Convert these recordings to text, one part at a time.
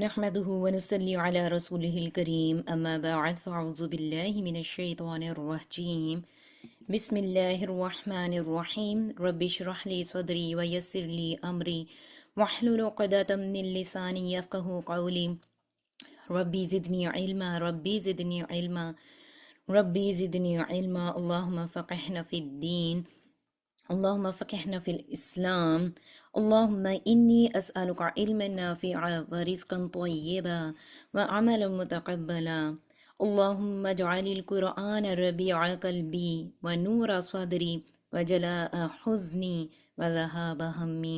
نحمده ونصلي على رسوله الكريم أما بعد فأعوذ بالله من الشيطان الرجيم بسم الله الرحمن الرحيم رب اشرح لي صدري ويسر لي أمري واحلل عقدة من لساني يفقه قولي ربي زدني علما ربي زدني علما ربي زدني علما اللهم فقهنا في الدين اللهم فقهنا في الإسلام اللهم إني أسألك علما نافعا ورزقا طيبا وعملا متقبلا اللهم اجعل القرآن ربيع قلبي ونور صدري وجلاء حزني وذهاب همي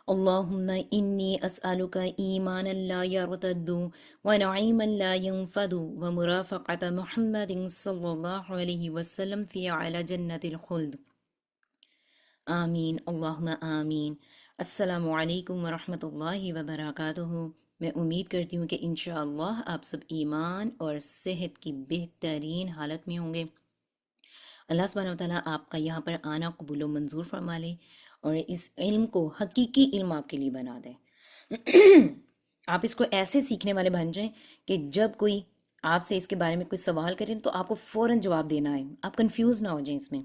اللهم إني أسألك إيمانا لا يرتد ونعيما لا ينفد ومرافقة محمد صلى الله عليه وسلم في على جنة الخلد آمین اللہم آمین۔ السلام علیکم ورحمۃ اللہ وبرکاتہ۔ میں امید کرتی ہوں کہ انشاءاللہ آپ سب ایمان اور صحت کی بہترین حالت میں ہوں گے۔ اللہ سبحانہ و تعالیٰ آپ کا یہاں پر آنا قبول و منظور فرما لے اور اس علم کو حقیقی علم آپ کے لیے بنا دے۔ آپ اس کو ایسے سیکھنے والے بن جائیں کہ جب کوئی آپ سے اس کے بارے میں کوئی سوال کریں تو آپ کو فوراً جواب دینا ہے، آپ کنفیوز نہ ہو جائیں اس میں،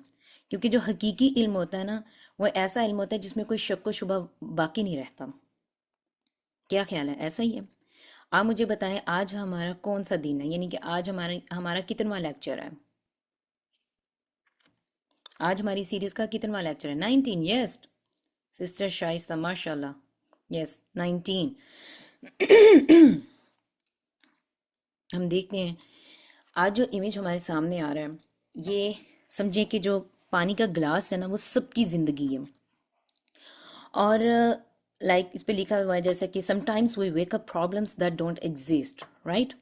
کیونکہ جو حقیقی علم ہوتا ہے نا وہ ایسا علم ہوتا ہے جس میں کوئی شک و شبہ باقی نہیں رہتا۔ کیا خیال ہے؟ ایسا ہی ہے۔ آپ مجھے بتائیں آج ہمارا کون سا دن ہے، یعنی کہ آج ہمارا کتنواں لیکچر ہے؟ آج ہماری سیریز کا کتنواں لیکچر ہے؟ 19۔ یس سسٹر شائستہ، ماشاء اللہ، یس 19۔ ہم دیکھتے ہیں آج جو امیج ہمارے سامنے آ رہا ہے، یہ سمجھیں کہ جو پانی کا گلاس ہے نا وہ سب کی زندگی ہے، اور لائک اس پہ لکھا ہوا ہے جیسا کہ sometimes we wake up problems that don't exist, right?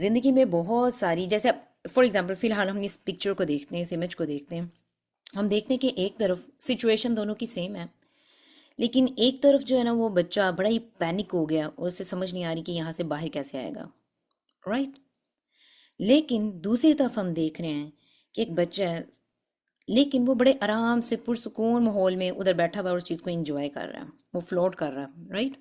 زندگی میں بہت ساری، جیسے فار ایگزامپل فی الحال ہم اس پکچر کو دیکھتے ہیں، اس امیج کو دیکھتے ہیں، ہم دیکھتے ہیں کہ ایک طرف سچویشن دونوں کی سیم ہے، لیکن ایک طرف جو ہے نا وہ بچہ بڑا ہی پینک ہو گیا اور اسے سمجھ نہیں آ رہی کہ یہاں سے باہر کیسے آئے گا، رائٹ؟ لیکن دوسری طرف ہم دیکھ رہے ہیں کہ ایک بچہ ہے لیکن وہ بڑے آرام سے پرسکون ماحول میں ادھر بیٹھا ہوا اور اس چیز کو انجوائے کر رہا ہے، وہ فلوٹ کر رہا ہے، رائٹ؟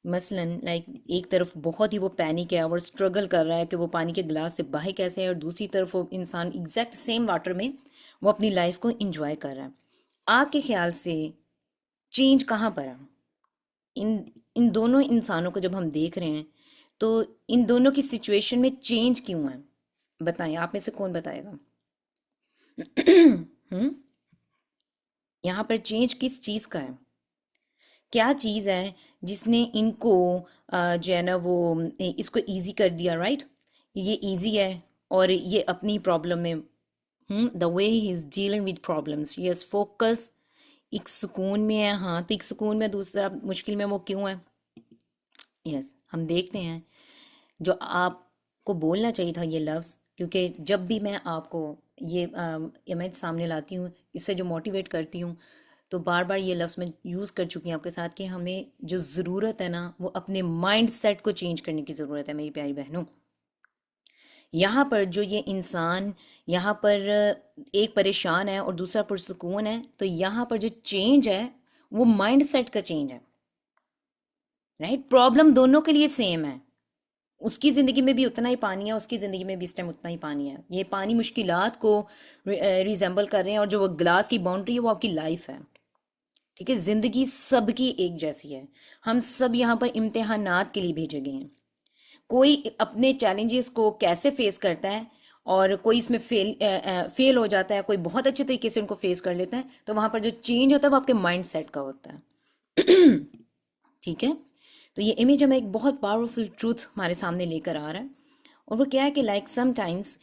مثلاً لائک ایک طرف بہت ہی وہ پینک ہے اور اسٹرگل کر رہا ہے کہ وہ پانی کے گلاس سے باہر کیسے ہے، اور دوسری طرف وہ انسان ایگزیکٹ سیم واٹر میں وہ اپنی لائف کو انجوائے کر رہا ہے۔ آپ کے خیال سے چینج کہاں پر ہے؟ ان دونوں انسانوں کو جب ہم دیکھ رہے ہیں تو ان دونوں کی سچویشن میں چینج کیوں ہے؟ بتائیں، آپ میں سے کون بتائے گا؟ یہاں پر چینج کس چیز کا ہے؟ کیا چیز ہے جس نے ان کو جو ہے نا وہ اس کو ایزی کر دیا، رائٹ؟ یہ ایزی ہے اور یہ اپنی پرابلم میں the way he is dealing with problems, yes focus, ایک سکون میں ہے، ہاں تو ایک سکون میں، دوسرا مشکل میں، وہ کیوں ہے؟ یس ہم دیکھتے ہیں جو آپ کو بولنا چاہیے تھا یہ لفظ، کیونکہ جب بھی میں آپ کو یہ امیج سامنے لاتی ہوں، اس سے جو موٹیویٹ کرتی ہوں، تو بار بار یہ لفظ میں یوز کر چکی ہوں آپ کے ساتھ کہ ہمیں جو ضرورت ہے نا وہ اپنے مائنڈ سیٹ کو چینج کرنے کی ضرورت ہے میری پیاری بہنوں۔ یہاں پر جو یہ انسان یہاں پر ایک پریشان ہے اور دوسرا پرسکون ہے، تو یہاں پر جو چینج ہے وہ مائنڈ سیٹ کا چینج ہے، رائٹ؟ پرابلم دونوں کے لیے سیم ہے، اس کی زندگی میں بھی اتنا ہی پانی ہے، اس کی زندگی میں بھی اس ٹائم اتنا ہی پانی ہے، یہ پانی مشکلات کو ریزمبل کر رہے ہیں، اور جو وہ گلاس کی باؤنڈری ہے وہ آپ کی لائف ہے، ٹھیک ہے؟ زندگی سب کی ایک جیسی ہے، ہم سب یہاں پر امتحانات کے لیے بھیجے گئے ہیں، کوئی اپنے چیلنجز کو کیسے فیس کرتا ہے اور کوئی اس میں فیل ہو جاتا ہے، کوئی بہت اچھے طریقے سے ان کو فیس کر لیتا ہے، تو وہاں پر جو چینج ہوتا ہے وہ آپ کے مائنڈ سیٹ کا ہوتا ہے، ٹھیک ہے؟ تو یہ امیج ہمیں ایک بہت پاورفل ٹروتھ ہمارے سامنے لے کر آ رہا ہے، اور وہ کیا ہے کہ like sometimes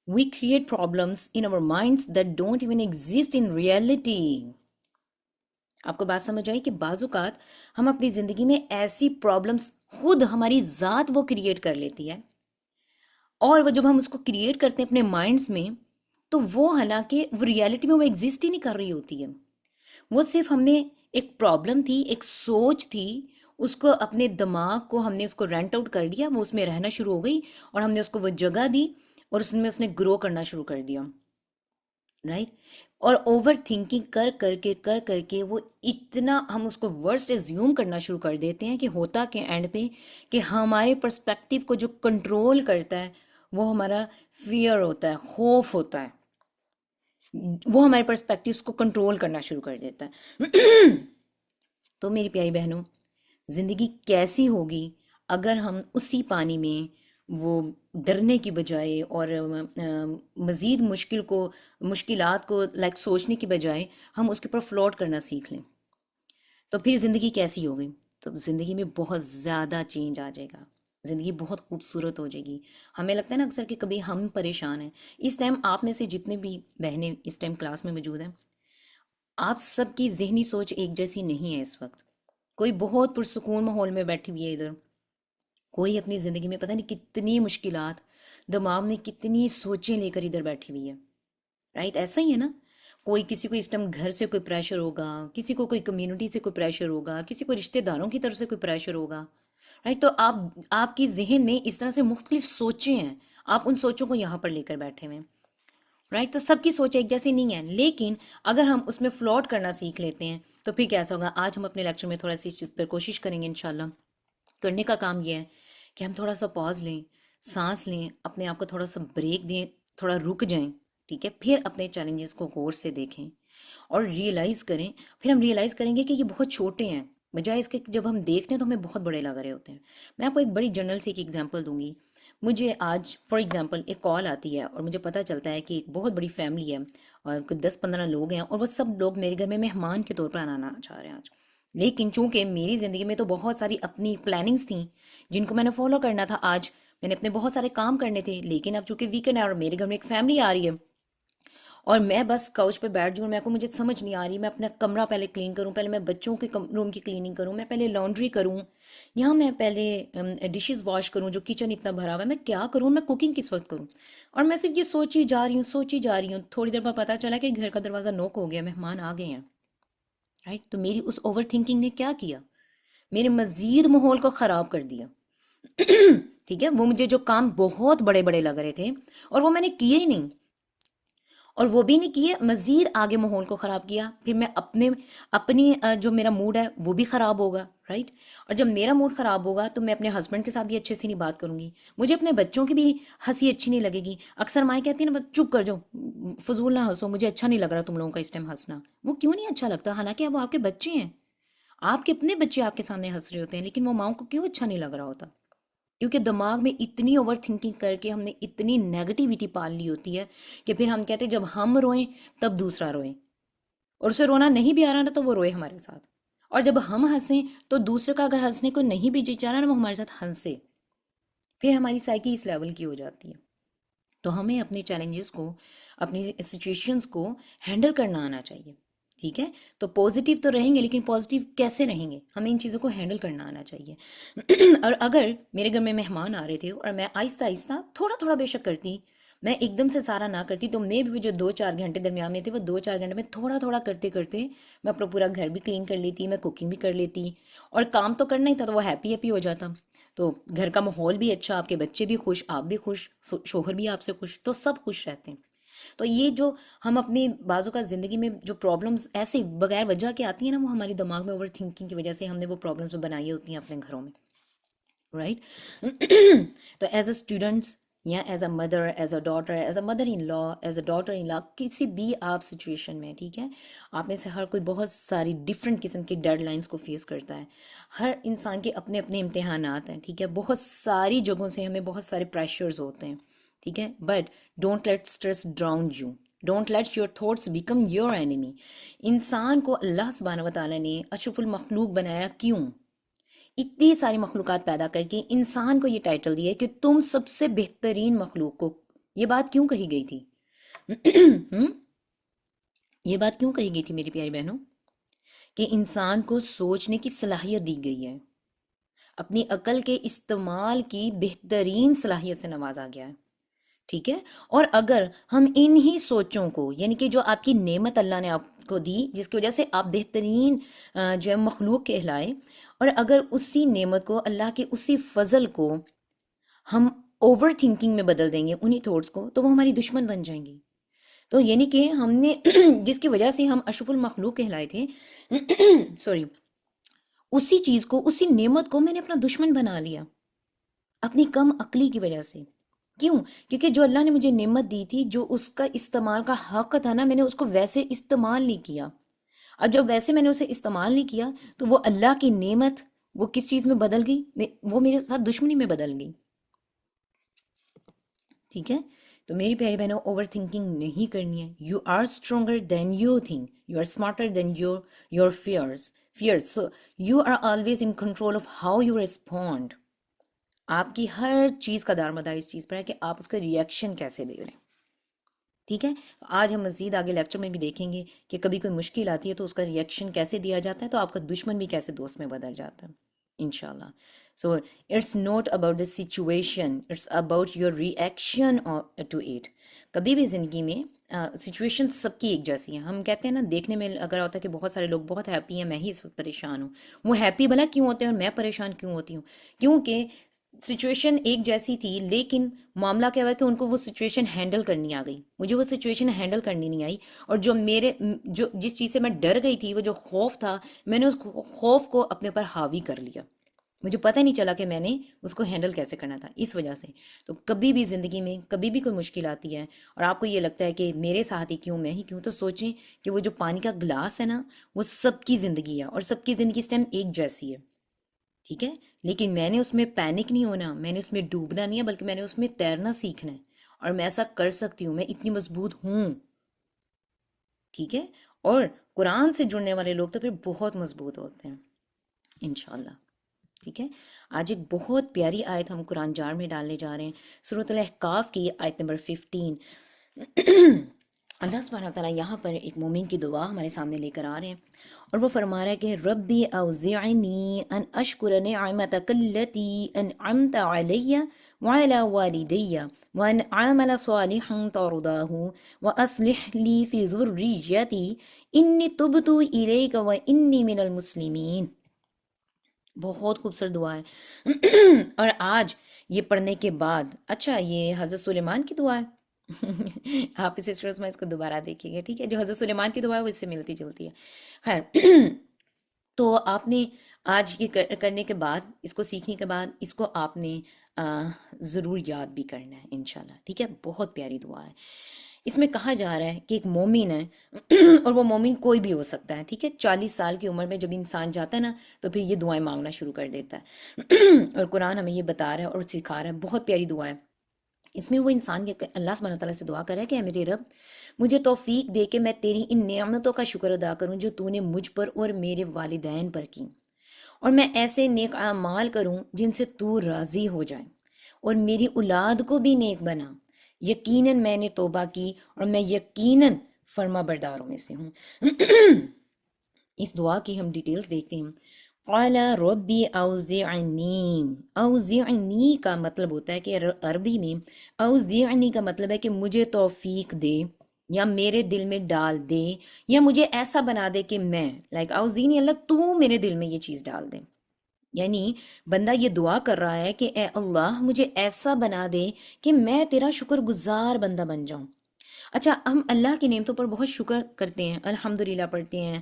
we create problems in our minds that don't even exist in reality. آپ کو بات سمجھ آئی کہ بعض اوقات ہم اپنی زندگی میں ایسی پرابلمس خود ہماری ذات وہ کریٹ کر لیتی ہے، اور وہ جب ہم اس کو کریٹ کرتے ہیں اپنے مائنڈس میں، تو وہ حالانکہ وہ ریئلٹی میں وہ ایگزسٹ ہی نہیں کر رہی ہوتی ہے، وہ صرف ہم نے ایک پرابلم تھی، ایک سوچ تھی، اس کو اپنے دماغ کو ہم نے اس کو رینٹ آؤٹ کر دیا، وہ اس میں رہنا شروع ہو گئی اور ہم نے اس کو وہ جگہ دی اور اس میں اس نے گرو کرنا شروع کر دیا، رائٹ؟ اور اوور تھنکنگ کر کے وہ اتنا ہم اس کو ورسٹ ایزیوم کرنا شروع کر دیتے ہیں کہ ہوتا کہ اینڈ پہ کہ ہمارے پرسپیکٹیو کو جو کنٹرول کرتا ہے وہ ہمارا فیئر ہوتا ہے، خوف ہوتا ہے، وہ ہمارے پرسپیکٹیوز کو کنٹرول کرنا شروع کر دیتا ہے۔ تو میری پیاری بہنوں، زندگی کیسی ہوگی اگر ہم اسی پانی میں وہ ڈرنے کی بجائے اور مزید مشکلات کو لائک سوچنے کی بجائے ہم اس کے اوپر فلوٹ کرنا سیکھ لیں، تو پھر زندگی کیسی ہوگی؟ تو زندگی میں بہت زیادہ چینج آ جائے گا، زندگی بہت خوبصورت ہو جائے گی۔ ہمیں لگتا ہے نا اکثر کہ کبھی ہم پریشان ہیں، اس ٹائم آپ میں سے جتنے بھی بہنیں اس ٹائم کلاس میں موجود ہیں، آپ سب کی ذہنی سوچ ایک جیسی نہیں ہے اس وقت۔ کوئی بہت پرسکون ماحول میں بیٹھی ہوئی ہے ادھر، کوئی اپنی زندگی میں پتہ نہیں کتنی مشکلات، دماغ میں کتنی سوچیں لے کر ادھر بیٹھی ہوئی ہے، رائٹ؟ ایسا ہی ہے نا؟ کوئی کسی کو اس ٹائم گھر سے کوئی پریشر ہوگا، کسی کو کوئی کمیونٹی سے کوئی پریشر ہوگا، کسی کو رشتہ داروں کی طرف سے کوئی پریشر ہوگا، رائٹ؟ تو آپ کی ذہن میں اس طرح سے مختلف سوچیں ہیں، آپ ان سوچوں کو یہاں پر لے کر بیٹھے ہوئے ہیں، رائٹ؟ تو سب کی سوچ ایک جیسی نہیں ہے، لیکن اگر ہم اس میں فلوٹ کرنا سیکھ لیتے ہیں تو پھر کیسا ہوگا؟ آج ہم اپنے لیکچر میں تھوڑا سی اس چیز پر کوشش کریں گے انشاءاللہ۔ کرنے کا کام یہ ہے کہ ہم تھوڑا سا پاز لیں، سانس لیں، اپنے آپ کو تھوڑا سا بریک دیں، تھوڑا رک جائیں، ٹھیک ہے؟ پھر اپنے چیلنجز کو غور سے دیکھیں اور ریئلائز کریں۔ پھر ہم ریئلائز کریں گے کہ یہ بہت چھوٹے ہیں، بجائے اس کے کہ جب ہم دیکھتے ہیں تو ہمیں بہت بڑے لگ رہے ہوتے ہیں۔ میں آپ کو ایک بڑی جنرل سے ایک ایگزامپل دوں گی۔ مجھے آج فار ایگزامپل ایک کال آتی ہے اور مجھے پتہ چلتا ہے کہ ایک بہت بڑی فیملی ہے اور کچھ 10-15 لوگ ہیں اور وہ سب لوگ میرے گھر میں مہمان کے طور پر آنا چاہ رہے ہیں آج۔ لیکن چونکہ میری زندگی میں تو بہت ساری اپنی پلاننگز تھیں جن کو میں نے فالو کرنا تھا، آج میں نے اپنے بہت سارے کام کرنے تھے، لیکن اب چونکہ ویکینڈ ہے اور میرے گھر میں ایک فیملی آ رہی ہے اور میں بس کوچ پہ بیٹھ جاؤں، مجھے سمجھ نہیں آ رہی میں اپنا کمرہ پہلے کلین کروں، پہلے میں بچوں کے روم کی کلیننگ کروں، میں پہلے لانڈری کروں، یہاں میں پہلے ڈشز واش کروں، جو کچن اتنا بھرا ہوا ہے میں کیا کروں، میں کوکنگ کس وقت کروں؟ اور میں صرف یہ سوچی جا رہی ہوں، سوچی جا رہی ہوں، تھوڑی دیر بعد پتہ چلا کہ گھر کا دروازہ نوک ہو گیا، مہمان آ گئے ہیں، رائٹ؟ تو میری اس اوور تھنکنگ نے کیا کیا؟ میرے مزید ماحول کو خراب کر دیا، ٹھیک ہے؟ وہ مجھے جو کام بہت بڑے بڑے لگ رہے تھے اور وہ میں نے کیے ہی نہیں، اور وہ بھی نہیں کیے، مزید آگے ماحول کو خراب کیا، پھر میں اپنی جو میرا موڈ ہے وہ بھی خراب ہوگا، رائٹ؟ اور جب میرا موڈ خراب ہوگا تو میں اپنے ہسبینڈ کے ساتھ بھی اچھے سے نہیں بات کروں گی، مجھے اپنے بچوں کی بھی ہنسی اچھی نہیں لگے گی۔ اکثر مائیں کہتی ہیں نا بس چپ کر جاؤ، فضول نہ ہنسو، مجھے اچھا نہیں لگ رہا تم لوگوں کا اس ٹائم ہنسنا۔ وہ کیوں نہیں اچھا لگتا؟ حالانکہ وہ آپ کے بچے ہیں، آپ کے اپنے بچے آپ کے سامنے ہنس رہے ہوتے ہیں، لیکن وہ ماؤں کو کیوں اچھا نہیں لگ رہا ہوتا؟ کیونکہ دماغ میں اتنی اوور تھنکنگ کر کے ہم نے اتنی نیگیٹیوٹی پال لی ہوتی ہے کہ پھر ہم کہتے ہیں جب ہم روئیں تب دوسرا روئے، اور اسے رونا نہیں بھی آ رہا نا تو وہ روئے ہمارے ساتھ، اور جب ہم ہنسیں تو دوسرے کا اگر ہنسنے کو نہیں بھی جی چاہ رہا نا وہ ہمارے ساتھ ہنسے، پھر ہماری سائیکی اس لیول کی ہو جاتی ہے۔ تو ہمیں اپنے چیلنجز کو، اپنی سچویشنز کو ہینڈل کرنا آنا چاہیے، ٹھیک ہے؟ تو پازیٹیو تو رہیں گے، لیکن پازیٹیو کیسے رہیں گے؟ ہمیں ان چیزوں کو ہینڈل کرنا آنا چاہیے۔ اور اگر میرے گھر میں مہمان آ رہے تھے اور میں آہستہ آہستہ تھوڑا تھوڑا بے شک کرتی، میں ایک دم سے سارا نہ کرتی، تو میں بھی جو 2-4 گھنٹے درمیان میں تھے وہ 2-4 گھنٹے میں تھوڑا تھوڑا کرتے کرتے میں اپنا پورا گھر بھی کلین کر لیتی، میں کوکنگ بھی کر لیتی، اور کام تو کرنا ہی تھا تو وہ ہیپی ہیپی ہو جاتا، تو گھر کا ماحول بھی اچھا، آپ کے بچے بھی خوش، آپ بھی خوش، شوہر بھی آپ سے خوش، تو سب خوش رہتے ہیں۔ تو یہ جو ہم اپنی بعضوں کا زندگی میں جو پرابلمس ایسے بغیر وجہ کے آتی ہیں نا، وہ ہماری دماغ میں اوور تھنکنگ کی وجہ سے ہم نے وہ پرابلمس بنائی ہوتی ہیں اپنے گھروں میں، رائٹ؟ تو ایز اے اسٹوڈنٹس یا as a mother, as a daughter, as a mother in law, as a daughter in law, کسی بھی آپ سچویشن میں، ٹھیک ہے؟ آپ میں سے ہر کوئی بہت ساری ڈفرینٹ قسم کی ڈیڈ لائنس کو فیس کرتا ہے، ہر انسان کے اپنے اپنے امتحانات ہیں، ٹھیک ہے؟ بہت ساری جگہوں سے ہمیں بہت سارے پریشرز ہوتے ہیں، ٹھیک ہے؟ But don't let stress drawn you, don't let your thoughts become your enemy. انسان کو اللہ سبحانہ و تعالیٰ نے اشرف المخلوق بنایا کیوں؟ اتنی ساری مخلوقات پیدا کر کے انسان کو یہ ٹائٹل دیا ہے کہ تم سب سے بہترین مخلوق کو، یہ بات کیوں کہی گئی تھی؟ ہم؟ یہ بات کیوں کہی گئی تھی میری پیاری بہنوں؟ کہ انسان کو سوچنے کی صلاحیت دی گئی ہے، اپنی عقل کے استعمال کی بہترین صلاحیت سے نوازا گیا ہے، ٹھیک ہے؟ اور اگر ہم انہی سوچوں کو، یعنی کہ جو آپ کی نعمت اللہ نے آپ کو دی جس کی وجہ سے آپ بہترین جو ہے مخلوق کہلائے، اور اگر اسی نعمت کو، اللہ کے اسی فضل کو ہم اوور تھنکنگ میں بدل دیں گے، انہی تھاٹس کو، تو وہ ہماری دشمن بن جائیں گی۔ تو یعنی کہ ہم نے جس کی وجہ سے ہم اشرف المخلوق کہلائے تھے سوری، اسی چیز کو، اسی نعمت کو میں نے اپنا دشمن بنا لیا اپنی کم عقلی کی وجہ سے. کیوں؟ کیونکہ جو اللہ نے مجھے نعمت دی تھی، جو اس کا استعمال کا حق تھا نا، میں نے اس کو ویسے استعمال نہیں کیا. اب جب ویسے میں نے اسے استعمال نہیں کیا تو وہ اللہ کی نعمت وہ کس چیز میں بدل گئی؟ وہ میرے ساتھ دشمنی میں بدل گئی. ٹھیک ہے؟ تو میری پیاری بہنوں، اوور تھنکنگ نہیں کرنی ہے. You are stronger than you think, you are smarter than your fears. So you are always in control of how you respond. آپ کی ہر چیز کا دار مدار اس چیز پر ہے کہ آپ اس کا ریئیکشن کیسے دے رہے ہیں. ٹھیک ہے؟ آج ہم مزید آگے لیکچر میں بھی دیکھیں گے کہ کبھی کوئی مشکل آتی ہے تو اس کا ریئیکشن کیسے دیا جاتا ہے، تو آپ کا دشمن بھی کیسے دوست میں بدل جاتا ہے انشاءاللہ. So it's not about the situation, it's about your reaction to it. کبھی بھی زندگی میں سچویشن سب کی ایک جیسی ہیں. ہم کہتے ہیں نا، دیکھنے میں اگر ہوتا ہے کہ بہت سارے لوگ بہت ہیپی ہیں، میں ہی اس وقت پریشان ہوں. وہ ہیپی بھلا کیوں ہوتے ہیں اور میں پریشان کیوں ہوتی ہوں؟ کیونکہ سچویشن ایک جیسی تھی، لیکن معاملہ کیا ہوا کہ ان کو وہ سچویشن ہینڈل کرنی آ گئی، مجھے وہ سچویشن ہینڈل کرنی نہیں آئی. اور جو جس چیز سے میں ڈر گئی تھی، وہ جو خوف تھا، میں نے اس خوف کو اپنے پر حاوی کر لیا. مجھے پتہ نہیں چلا کہ میں نے اس کو ہینڈل کیسے کرنا تھا اس وجہ سے. تو کبھی بھی زندگی میں کبھی بھی کوئی مشکل آتی ہے اور آپ کو یہ لگتا ہے کہ میرے ساتھ ہی کیوں، میں ہی کیوں، تو سوچیں کہ وہ جو پانی کا گلاس ہے نا، وہ سب کی زندگی ہے اور سب کی زندگی اس ٹائم ایک جیسی ہے. ٹھیک ہے؟ لیکن میں نے اس میں پینک نہیں ہونا، میں نے اس میں ڈوبنا نہیں ہے، بلکہ میں نے اس میں تیرنا سیکھنا ہے. اور میں ایسا کر سکتی ہوں، میں اتنی مضبوط ہوں. ٹھیک ہے؟ اور قرآن سے جڑنے والے لوگ تو پھر بہت مضبوط ہوتے ہیں انشاءاللہ. ٹھیک ہے؟ آج ایک بہت پیاری آیت ہم قرآن جار میں ڈالنے جا رہے ہیں، سورۃ الاحقاف کی آیت نمبر 15. اللہ سبحانہ وتعالیٰ یہاں پر ایک مومن کی دعا ہمارے سامنے لے کر آ رہے ہیں، اور وہ فرما رہا ہے کہ ربی اوزعنی ان اشکر نعمتک التی انعمت علی وعلی والدی وان اعمل صالحا ترضاہ واصلح لی فی ذریتی انی تبت الیک وانی من المسلمین. بہت خوبصورت دعا ہے. اور آج یہ پڑھنے کے بعد، اچھا یہ حضرت سلیمان کی دعا ہے. آپ سسٹرز میں اس کو دوبارہ دیکھیے گا. ٹھیک ہے؟ جو حضرت سلیمان کی دعا ہے وہ اس سے ملتی جلتی ہے. خیر، تو آپ نے آج یہ کرنے کے بعد، اس کو سیکھنے کے بعد، اس کو آپ نے ضرور یاد بھی کرنا ہے انشاءاللہ. ٹھیک ہے؟ بہت پیاری دعا ہے. اس میں کہا جا رہا ہے کہ ایک مومن ہے اور وہ مومن کوئی بھی ہو سکتا ہے. ٹھیک ہے؟ 40 سال کی عمر میں جب انسان جاتا ہے نا، تو پھر یہ دعائیں مانگنا شروع کر دیتا ہے. اور قرآن ہمیں یہ بتا رہا ہے اور سکھا رہا ہے. بہت پیاری دعا ہے. اس میں وہ انسان اللہ سبحانہ تعالیٰ سے دعا کر رہا ہے کہ اے میرے رب، مجھے توفیق دے کہ میں تیری ان نعمتوں کا شکر ادا کروں جو تو نے مجھ پر اور میرے والدین پر کی، اور میں ایسے نیک اعمال کروں جن سے تو راضی ہو جائے، اور میری اولاد کو بھی نیک بنا. یقیناً میں نے توبہ کی اور میں یقیناً فرما برداروں میں سے ہوں. اس دعا کی ہم ڈیٹیلز دیکھتے ہیں. قال ربی اوزعنی، اوزعنی کا مطلب ہوتا ہے کہ عربی میں اوزعنی کا مطلب ہے کہ مجھے توفیق دے، یا میرے دل میں ڈال دے، یا مجھے ایسا بنا دے کہ میں اوزعنی، اللہ تو میرے دل میں یہ چیز ڈال دے. یعنی بندہ یہ دعا کر رہا ہے کہ اے اللہ مجھے ایسا بنا دے کہ میں تیرا شکر گزار بندہ بن جاؤں. اچھا، ہم اللہ کی نعمتوں پر بہت شکر کرتے ہیں، الحمدللہ پڑھتے ہیں.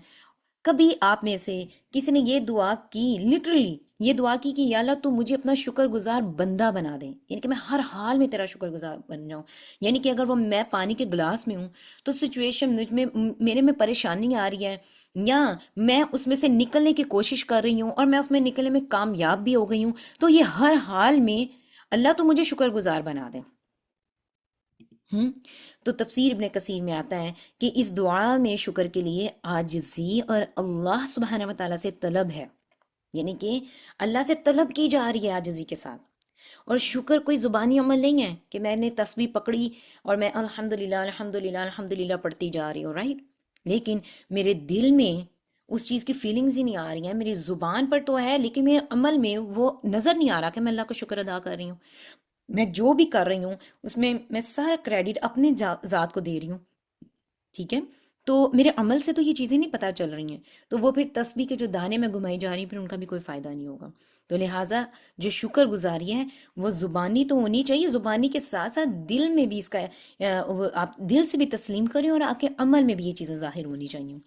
کبھی آپ میں سے کسی نے یہ دعا کی، لٹرلی یہ دعا کی کہ یا اللہ تو مجھے اپنا شکر گزار بندہ بنا دے، یعنی کہ میں ہر حال میں تیرا شکر گزار بن جاؤں. یعنی کہ اگر وہ میں پانی کے گلاس میں ہوں تو سچویشن میں میرے میں پریشانی آ رہی ہے، یا میں اس میں سے نکلنے کی کوشش کر رہی ہوں اور میں اس میں نکلنے میں کامیاب بھی ہو گئی ہوں، تو یہ ہر حال میں اللہ تو مجھے شکر گزار بنا دے. تو تفسیر ابن کثیر میں آتا ہے کہ اس دعا میں شکر کے لیے عاجزی اور اللہ سبحانہ و تعالیٰ سے طلب ہے، یعنی کہ اللہ سے طلب کی جا رہی ہے عاجزی کے ساتھ. اور شکر کوئی زبانی عمل نہیں ہے کہ میں نے تسبیح پکڑی اور میں الحمدللہ الحمدللہ الحمدللہ پڑھتی جا رہی ہوں، رائٹ؟ لیکن میرے دل میں اس چیز کی فیلنگز ہی نہیں آ رہی ہیں. میری زبان پر تو ہے لیکن میرے عمل میں وہ نظر نہیں آ رہا کہ میں اللہ کا شکر ادا کر رہی ہوں. میں جو بھی کر رہی ہوں اس میں میں سارا کریڈٹ اپنی ذات کو دے رہی ہوں. ٹھیک ہے؟ تو میرے عمل سے تو یہ چیزیں نہیں پتہ چل رہی ہیں، تو وہ پھر تسبیح کے جو دانے میں گھمائی جا رہی ہیں، پھر ان کا بھی کوئی فائدہ نہیں ہوگا۔ تو لہٰذا جو شکر گزاری ہے وہ زبانی تو ہونی چاہیے، زبانی کے ساتھ ساتھ دل میں بھی اس کا وہ آپ دل سے بھی تسلیم کریں، اور آپ کے عمل میں بھی یہ چیزیں ظاہر ہونی چاہیے۔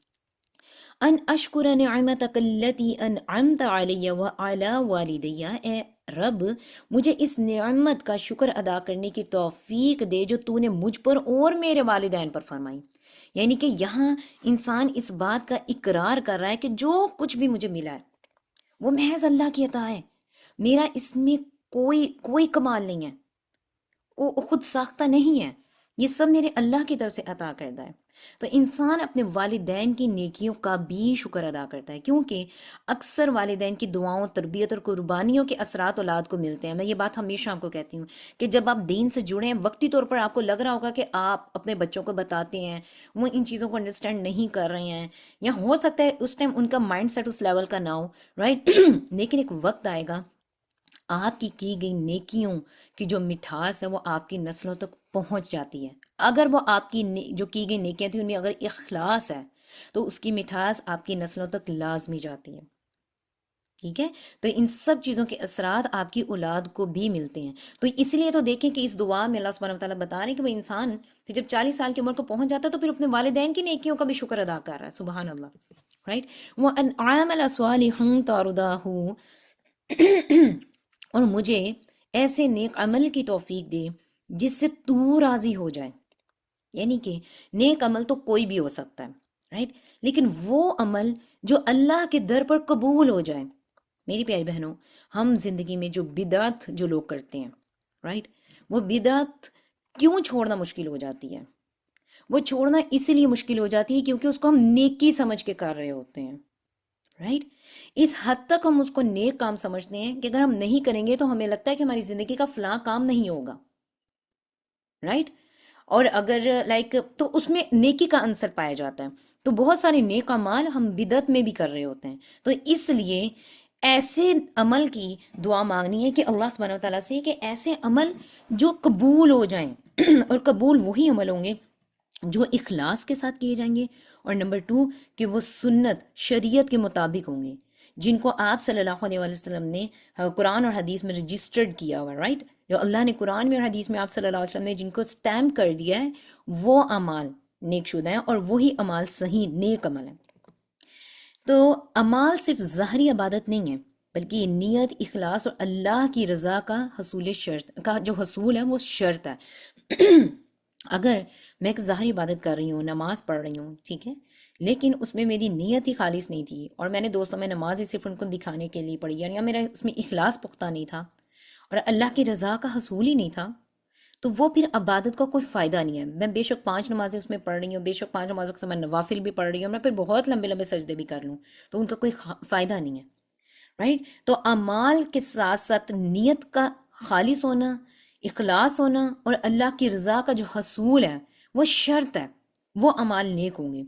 ان اشکر نعمتک التی انعمت علی وعلی والدی، اے رب مجھے اس نعمت کا شکر ادا کرنے کی توفیق دے جو تو نے مجھ پر اور میرے والدین پر فرمائی۔ یعنی کہ یہاں انسان اس بات کا اقرار کر رہا ہے کہ جو کچھ بھی مجھے ملا ہے وہ محض اللہ کی عطا ہے، میرا اس میں کوئی کوئی کمال نہیں ہے، وہ خود ساختہ نہیں ہے، یہ سب میرے اللہ کی طرف سے عطا کردہ ہے۔ تو انسان اپنے والدین کی نیکیوں کا بھی شکر ادا کرتا ہے، کیونکہ اکثر والدین کی دعاؤں، تربیت اور قربانیوں کے اثرات اولاد کو ملتے ہیں۔ میں یہ بات ہمیشہ آپ کو کہتی ہوں کہ جب آپ دین سے جڑے ہیں، وقتی طور پر آپ کو لگ رہا ہوگا کہ آپ اپنے بچوں کو بتاتے ہیں، وہ ان چیزوں کو انڈرسٹینڈ نہیں کر رہے ہیں، یا ہو سکتا ہے اس ٹائم ان کا مائنڈ سیٹ اس لیول کا نہ ہو، رائٹ؟ لیکن ایک وقت آئے گا آپ کی گئی نیکیوں کی جو مٹھاس ہے وہ آپ کی نسلوں تک پہنچ جاتی ہے۔ اگر وہ آپ کی جو کی گئی نیکیاں تھیں ان میں اگر اخلاص ہے تو اس کی مٹھاس آپ کی نسلوں تک لازمی جاتی ہے، ٹھیک ہے؟ تو ان سب چیزوں کے اثرات آپ کی اولاد کو بھی ملتے ہیں۔ تو اس لیے تو دیکھیں کہ اس دعا میں اللہ سبحانہ وتعالیٰ بتا رہے ہیں کہ وہ انسان پھر جب 40 سال کی عمر کو پہنچ جاتا ہے تو پھر اپنے والدین کی نیکیوں کا بھی شکر ادا کر رہا ہے، سبحان اللہ، رائٹ؟ وَأَنْ عَامَلَ صَالِحًا تَرْضَاهُ، اور مجھے ایسے نیک عمل کی توفیق دے جس سے تو راضی ہو جائے۔ یعنی کہ نیک عمل تو کوئی بھی ہو سکتا ہے، رائٹ؟ لیکن وہ عمل جو اللہ کے در پر قبول ہو جائے۔ میری پیاری بہنوں، ہم زندگی میں جو بدعت جو لوگ کرتے ہیں، رائٹ، وہ بدعت کیوں چھوڑنا مشکل ہو جاتی ہے؟ وہ چھوڑنا اسی لیے مشکل ہو جاتی ہے کیونکہ اس کو ہم نیکی سمجھ کے کر رہے ہوتے ہیں، رائٹ؟ اس حد تک ہم اس کو نیک کام سمجھتے ہیں کہ اگر ہم نہیں کریں گے تو ہمیں لگتا ہے کہ ہماری زندگی کا فلاں کام نہیں ہوگا، رائٹ؟ اور اگر تو اس میں نیکی کا عنصر پایا جاتا ہے، تو بہت سارے نیک اعمال ہم بدعت میں بھی کر رہے ہوتے ہیں۔ تو اس لیے ایسے عمل کی دعا مانگنی ہے کہ اللہ سبحانہ و تعالیٰ سے کہ ایسے عمل جو قبول ہو جائیں اور قبول وہی عمل ہوں گے جو اخلاص کے ساتھ کیے جائیں گے، اور نمبر 2 کہ وہ سنت شریعت کے مطابق ہوں گے، جن کو آپ صلی اللہ علیہ وسلم نے قرآن اور حدیث میں رجسٹرڈ کیا ہوا، رائٹ؟ جو اللہ نے قرآن میں اور حدیث میں آپ صلی اللہ علیہ وسلم نے جن کو سٹیمپ کر دیا ہے وہ اعمال نیک شدہ ہیں، اور وہی اعمال صحیح نیک عمل ہیں۔ تو اعمال صرف ظاہری عبادت نہیں ہے، بلکہ یہ نیت، اخلاص اور اللہ کی رضا کا حصول شرط کا جو حصول ہے وہ شرط ہے۔ اگر میں ایک ظاہری عبادت کر رہی ہوں، نماز پڑھ رہی ہوں، ٹھیک ہے، لیکن اس میں میری نیت ہی خالص نہیں تھی، اور میں نے دوستوں میں نماز ہی صرف ان کو دکھانے کے لیے پڑھی، یا میرا اس میں اخلاص پختہ نہیں تھا اور اللہ کی رضا کا حصول ہی نہیں تھا، تو وہ پھر عبادت کا کوئی فائدہ نہیں ہے۔ میں بے شک 5 نمازیں اس میں پڑھ رہی ہوں، بے شک 5 نمازوں کے ساتھ میں نوافل بھی پڑھ رہی ہوں، میں پھر بہت لمبے لمبے سجدے بھی کر لوں، تو ان کا کوئی فائدہ نہیں ہے، رائٹ؟ تو اعمال کے ساتھ ساتھ نیت کا خالص ہونا، اخلاص ہونا اور اللہ کی رضا کا جو حصول ہے وہ شرط ہے، وہ اعمال نیک ہوں گے۔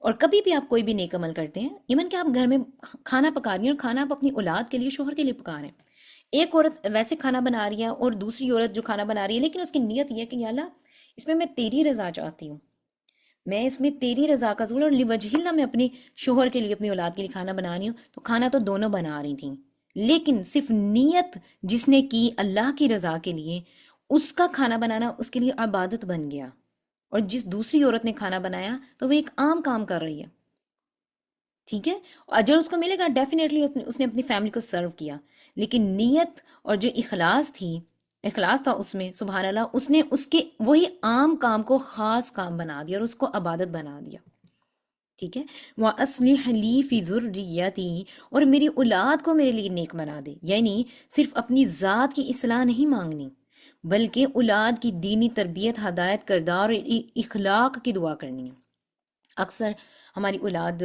اور کبھی بھی آپ کوئی بھی نیک عمل کرتے ہیں، ایون کہ آپ گھر میں کھانا پکا رہی ہیں، اور کھانا آپ اپنی اولاد کے لیے، شوہر کے لیے پکا رہے ہیں، ایک عورت ویسے کھانا بنا رہی ہے اور دوسری عورت جو کھانا بنا رہی ہے، لیکن اس کی نیت یہ ہے کہ یا اللہ اس میں تیری رضا چاہتی ہوں، میں اس میں تیری رضا کا حصول، اور لوجہ اللہ میں اپنی شوہر کے لیے، اپنی اولاد کے لیے کھانا بنا رہی ہوں، تو کھانا تو دونوں بنا رہی تھیں، لیکن صرف نیت جس نے کی اللہ کی رضا کے لیے، اس کا کھانا بنانا اس کے لیے عبادت بن گیا، اور جس دوسری عورت نے کھانا بنایا تو وہ ایک عام کام کر رہی ہے، ٹھیک ہے؟ اجر اس کو ملے گا ڈیفینیٹلی، اس نے اپنی فیملی کو سرو کیا، لیکن نیت اور جو اخلاص تھا اس میں، سبحان اللہ، اس نے اس کے وہی عام کام کو خاص کام بنا دیا اور اس کو عبادت بنا دیا، ٹھیک ہے؟ وَأَصْلِحْ لِي فِي ذُرِّيَّتِي، اور میری اولاد کو میرے لیے نیک بنا دے، یعنی صرف اپنی ذات کی اصلاح نہیں مانگنی، بلکہ اولاد کی دینی تربیت، ہدایت، کردار اور اخلاق کی دعا کرنی ہے۔ اکثر ہماری اولاد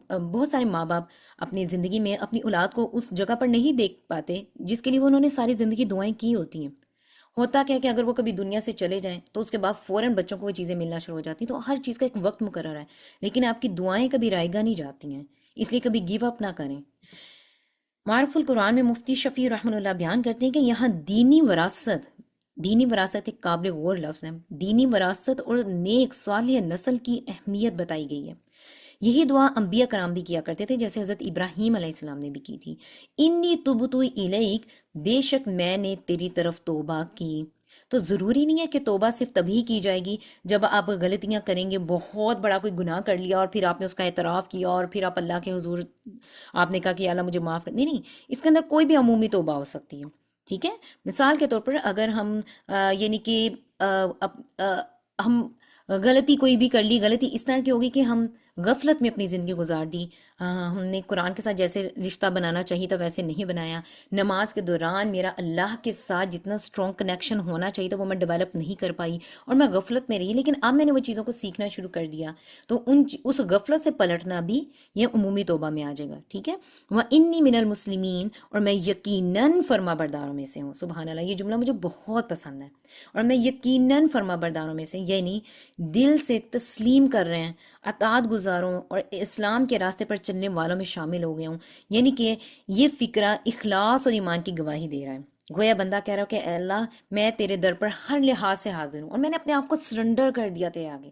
بہت سارے ماں باپ اپنی زندگی میں اپنی اولاد کو اس جگہ پر نہیں دیکھ پاتے جس کے لیے انہوں نے ساری زندگی دعائیں کی ہوتی ہیں۔ ہوتا کیا کہ اگر وہ کبھی دنیا سے چلے جائیں تو اس کے بعد فوراً بچوں کو وہ چیزیں ملنا شروع ہو جاتی ہیں، تو ہر چیز کا ایک وقت مقرر ہے، لیکن آپ کی دعائیں کبھی رائیگاں نہیں جاتی ہیں، اس لیے کبھی گیو اپ نہ کریں۔ معرف القرآن میں مفتی شفیع رحمہ اللہ بیان کرتے ہیں کہ یہاں دینی وراثت دینی وراثت ایک قابل غور لفظ ہے. دینی وراثت اور نیک صالح نسل کی اہمیت بتائی گئی ہے. یہی دعا انبیاء کرام بھی کیا کرتے تھے، جیسے حضرت ابراہیم علیہ السلام نے بھی کی تھی. انی تبتو الیک، بے شک میں نے تیری طرف توبہ کی. تو ضروری نہیں ہے کہ توبہ صرف تبھی کی جائے گی جب آپ غلطیاں کریں گے، بہت بڑا کوئی گناہ کر لیا اور پھر آپ نے اس کا اعتراف کیا اور پھر آپ اللہ کے حضور آپ نے کہا کہ یا اللہ مجھے معاف کر. نہیں نہیں، اس کے اندر کوئی بھی عمومی توبہ ہو سکتی ہے. ٹھیک ہے. مثال کے طور پر اگر ہم یعنی کہ ہم غلطی کوئی بھی کر لی، غلطی اس طرح کی ہوگی کہ ہم غفلت میں اپنی زندگی گزار دی، ہم نے قرآن کے ساتھ جیسے رشتہ بنانا چاہیے تھا ویسے نہیں بنایا، نماز کے دوران میرا اللہ کے ساتھ جتنا اسٹرانگ کنیکشن ہونا چاہیے تھا وہ میں ڈیولپ نہیں کر پائی اور میں غفلت میں رہی، لیکن اب میں نے وہ چیزوں کو سیکھنا شروع کر دیا، تو اس غفلت سے پلٹنا بھی یہ عمومی توبہ میں آ جائے گا. ٹھیک ہے. وہ انی من المسلمین، اور میں یقیناً فرما برداروں میں سے ہوں. سبحان اللہ، یہ جملہ مجھے بہت پسند ہے. اور میں یقیناً فرما برداروں میں سے، یعنی دل سے تسلیم کر رہے ہیں، اطاعت گزاروں اور اسلام کے راستے پر چلنے والوں میں شامل ہو گیا ہوں. یعنی کہ یہ فکرہ اخلاص اور ایمان کی گواہی دے رہا ہے. گویا بندہ کہہ رہا ہو کہ اے اللہ میں تیرے در پر ہر لحاظ سے حاضر ہوں اور میں نے اپنے آپ کو سرنڈر کر دیا تیرے آگے.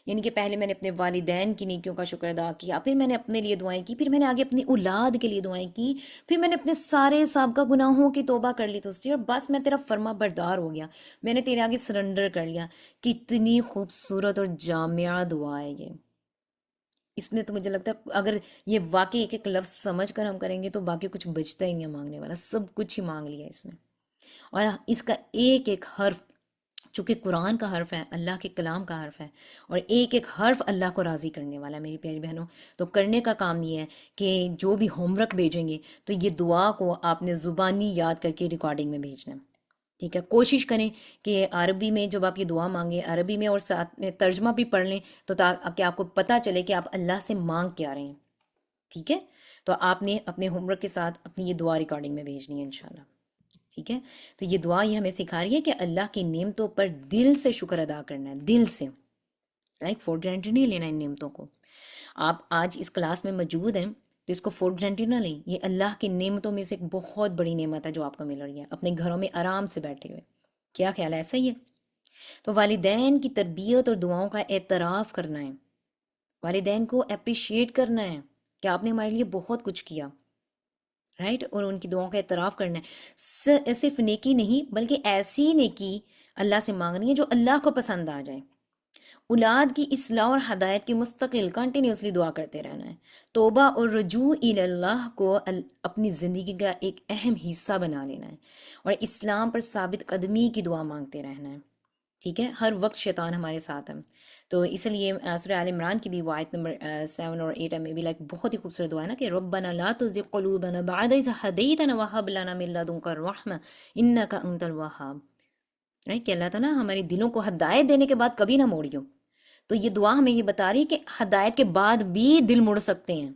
یعنی کہ پہلے میں نے اپنے والدین کی نیکیوں کا شکر ادا کیا، پھر میں نے اپنے لیے دعائیں کی، پھر میں نے آگے اپنی اولاد کے لیے دعائیں کی، پھر میں نے اپنے سارے سابقہ گناہوں کی توبہ کر لی تو اس سے، اور بس میں تیرا فرما بردار ہو گیا، میں نے تیرے آگے سرنڈر کر لیا. کتنی خوبصورت اور جامعہ دعا ہے یہ. اس میں تو مجھے لگتا ہے اگر یہ واقعی ایک ایک لفظ سمجھ کر ہم کریں گے تو باقی کچھ بچتا ہی نہیں ہے مانگنے والا، سب کچھ ہی مانگ لیا اس میں. اور اس کا ایک ایک حرف چونکہ قرآن کا حرف ہے، اللہ کے کلام کا حرف ہے، اور ایک ایک حرف اللہ کو راضی کرنے والا ہے میری پیاری بہنوں. تو کرنے کا کام یہ ہے کہ جو بھی ہوم ورک بھیجیں گے تو یہ دعا کو آپ نے زبانی یاد کر کے ریکارڈنگ میں بھیجنا ہے. ٹھیک ہے. کوشش کریں کہ عربی میں جب آپ یہ دعا مانگیں عربی میں اور ساتھ میں ترجمہ بھی پڑھ لیں تو کہ آپ کو پتہ چلے کہ آپ اللہ سے مانگ کیا رہے ہیں. ٹھیک ہے. تو آپ نے اپنے ہوم ورک کے ساتھ اپنی یہ دعا ریکارڈنگ میں بھیجنی ہے انشاءاللہ. ٹھیک ہے. تو یہ دعا یہ ہمیں سکھا رہی ہے کہ اللہ کی نعمتوں پر دل سے شکر ادا کرنا ہے، دل سے، لائک فور گرانٹیڈ نہیں لینا ان نعمتوں کو. آپ آج اس کلاس میں موجود ہیں تو اس کو فور گرانٹیڈ نہ لیں، یہ اللہ کی نعمتوں میں سے ایک بہت بڑی نعمت ہے جو آپ کو مل رہی ہے اپنے گھروں میں آرام سے بیٹھے ہوئے. کیا خیال ہے؟ ایسا ہی ہے. تو والدین کی تربیت اور دعاؤں کا اعتراف کرنا ہے، والدین کو اپریشیٹ کرنا ہے کہ آپ نے ہمارے لیے بہت کچھ کیا، رائٹ. اور ان کی دعاؤں کا اعتراف کرنا ہے. صرف نیکی نہیں بلکہ ایسی نیکی اللہ سے مانگنی ہے جو اللہ کو پسند آ جائے. اولاد کی اصلاح اور ہدایت کی مستقل کنٹینیوسلی دعا کرتے رہنا ہے. توبہ اور رجوع الی اللہ کو اپنی زندگی کا ایک اہم حصہ بنا لینا ہے اور اسلام پر ثابت قدمی کی دعا مانگتے رہنا ہے. ٹھیک ہے. ہر وقت شیطان ہمارے ساتھ ہے، تو اس لیے سورہ آل عمران کی بھی وہ آیت نمبر 7 اور 8 میں بھی لائک بہت ہی خوبصورت دعا ہے نا کہ ربنا لا تزغ قلوبنا بعد اذ ہدیتنا وہب لنا من لدنک الرحمہ انک انت الوہاب. رائٹ کہ اللہ تعالیٰ ہمارے دلوں کو ہدایت دینے کے بعد کبھی نہ موڑیو. تو یہ دعا ہمیں یہ بتا رہی ہے کہ ہدایت کے بعد بھی دل مڑ سکتے ہیں.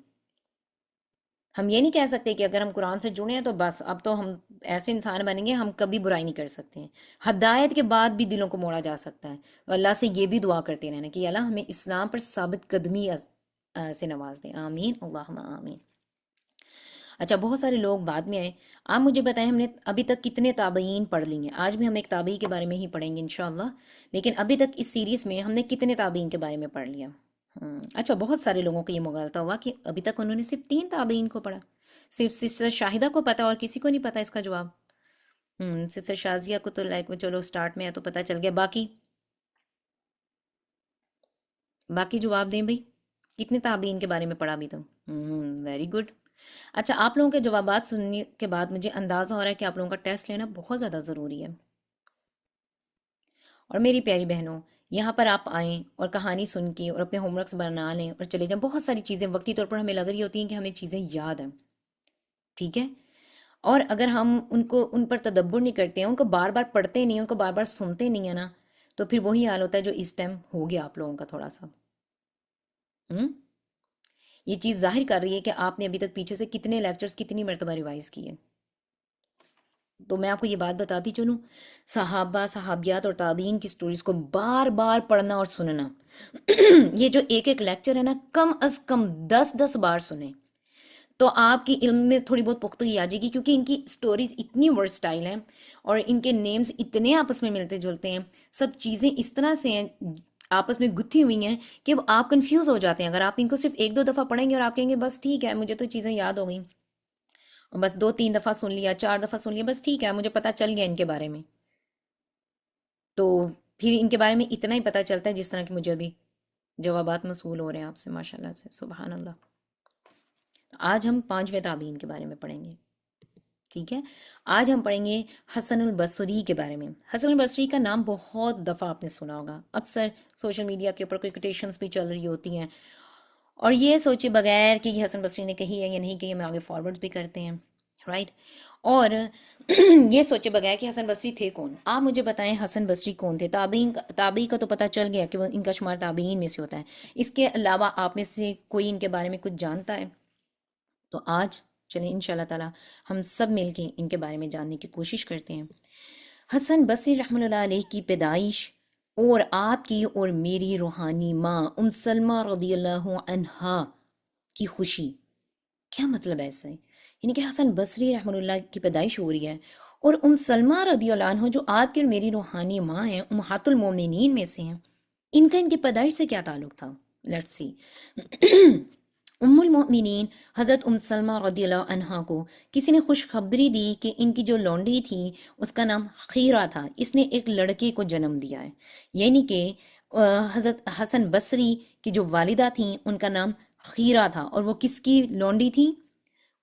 ہم یہ نہیں کہہ سکتے کہ اگر ہم قرآن سے جڑے ہیں تو بس اب تو ہم ایسے انسان بنیں گے، ہم کبھی برائی نہیں کر سکتے ہیں. ہدایت کے بعد بھی دلوں کو موڑا جا سکتا ہے. تو اللہ سے یہ بھی دعا کرتے رہنا کہ اللہ ہمیں اسلام پر ثابت قدمی سے نواز دیں. آمین اللہم آمین. اچھا، بہت سارے لوگ بعد میں آئے. آپ مجھے بتائیں ہم نے ابھی تک کتنے تابعین پڑھ لی ہیں؟ آج بھی ہم ایک تابعی کے بارے میں ہی پڑھیں گے انشاءاللہ، لیکن ابھی تک اس سیریز میں ہم نے کتنے تابعین کے بارے میں پڑھ لیا؟ اچھا، بہت سارے لوگوں کو یہ مغالطہ ہوا کہ ابھی تک انہوں نے صرف 3 تابعین کو پڑھا. صرف سسٹر شاہدہ کو پتا اور کسی کو نہیں پتا اس کا جواب. سسٹر شازیہ کو تو لائک چلو سٹارٹ میں ہے تو پتہ چل گیا. باقی جواب دیں بھائی، کتنے تابعین کے بارے میں پڑھا ابھی تو؟ Very good. اچھا، آپ لوگوں کے جوابات سننے کے بعد مجھے اندازہ ہو رہا ہے کہ آپ لوگوں کا ٹیسٹ لینا بہت زیادہ ضروری ہے. اور میری پیاری بہنوں، یہاں پر آپ آئیں اور کہانی سن کے اور اپنے ہوم ورکس بنا لیں اور چلے جائیں. بہت ساری چیزیں وقتی طور پر ہمیں لگ رہی ہوتی ہیں کہ ہمیں چیزیں یاد ہیں. ٹھیک ہے. اور اگر ہم ان پر تدبر نہیں کرتے ہیں، ان کو بار بار پڑھتے نہیں ہیں، ان کو بار بار سنتے نہیں ہیں نا، تو پھر وہی حال ہوتا ہے جو اس ٹائم ہو گیا آپ لوگوں کا تھوڑا سا. یہ چیز ظاہر کر رہی ہے کہ آپ نے ابھی تک پیچھے سے کتنے لیکچرز کتنی مرتبہ ریوائز کیے. تو میں آپ کو یہ بات بتاتی چلوں، صحابہ صحابیات اور تابعین کی سٹوریز کو بار بار پڑھنا اور سننا یہ جو ایک ایک لیکچر ہے نا، کم از کم 10 10 بار سنیں. تو آپ کی علم میں تھوڑی بہت پختگی آ جائے گی، کیونکہ ان کی سٹوریز اتنی ورسٹائل ہیں اور ان کے نیمز اتنے آپس میں ملتے جلتے ہیں، سب چیزیں اس طرح سے ہیں، آپس میں گتھی ہوئی ہیں کہ وہ آپ کنفیوز ہو جاتے ہیں اگر آپ ان کو صرف ایک دو دفعہ پڑھیں گے اور آپ کہیں گے بس ٹھیک ہے مجھے تو چیزیں یاد ہو گئیں، اور بس دو تین دفعہ سن لیا، چار دفعہ سن لیا، بس ٹھیک ہے مجھے پتہ چل گیا ان کے بارے میں، تو پھر ان کے بارے میں اتنا ہی پتہ چلتا ہے جس طرح کہ مجھے ابھی جوابات موصول ہو رہے ہیں آپ سے، ماشاء اللہ سے، سبحان اللہ۔ آج ہم پانچویں تابعین کے بارے میں پڑھیں گے، ٹھیک ہے؟ آج ہم پڑھیں گے حسن البصری کے بارے میں۔ حسن البصری کا نام بہت دفعہ آپ نے سنا ہوگا، اکثر سوشل میڈیا کے اوپر کوئی کوٹیشنز بھی چل رہی ہوتی ہیں، اور یہ سوچے بغیر کہ یہ حسن بصری نے کہی ہے یا نہیں کہی، ہم آگے فارورڈ بھی کرتے ہیں، رائٹ؟ اور یہ سوچے بغیر کہ حسن بصری تھے کون، آپ مجھے بتائیں حسن بصری کون تھے؟ تابعین کا تو پتہ چل گیا کہ وہ ان کا شمار تابعین میں سے ہوتا ہے، اس کے علاوہ آپ میں سے کوئی ان کے بارے میں کچھ جانتا ہے؟ تو آج چلیں انشاءاللہ تعالی ہم سب مل کے ان کے بارے میں جاننے کی کوشش کرتے ہیں۔ حسن بصری رحمۃ اللہ علیہ کی پیدائش اور آپ کی اور میری روحانی ماں ام سلمہ رضی اللہ عنہا کی خوشی، کیا مطلب ہے اس سے؟ یعنی کہ حسن بصری رحمۃ اللہ کی پیدائش ہو رہی ہے اور ام سلمہ رضی اللہ عنہ جو آپ کی اور میری روحانی ماں ہیں، امہات المومنین میں سے ہیں، ان کی پیدائش سے کیا تعلق تھا؟ Let's see. ام المؤمنین حضرت ام سلمہ رضی اللہ عنہا کو کسی نے خوشخبری دی کہ ان کی جو لونڈی تھی اس کا نام خیرہ تھا، اس نے ایک لڑکے کو جنم دیا ہے، یعنی کہ حضرت حسن بصری کی جو والدہ تھیں ان کا نام خیرہ تھا، اور وہ کس کی لونڈی تھی؟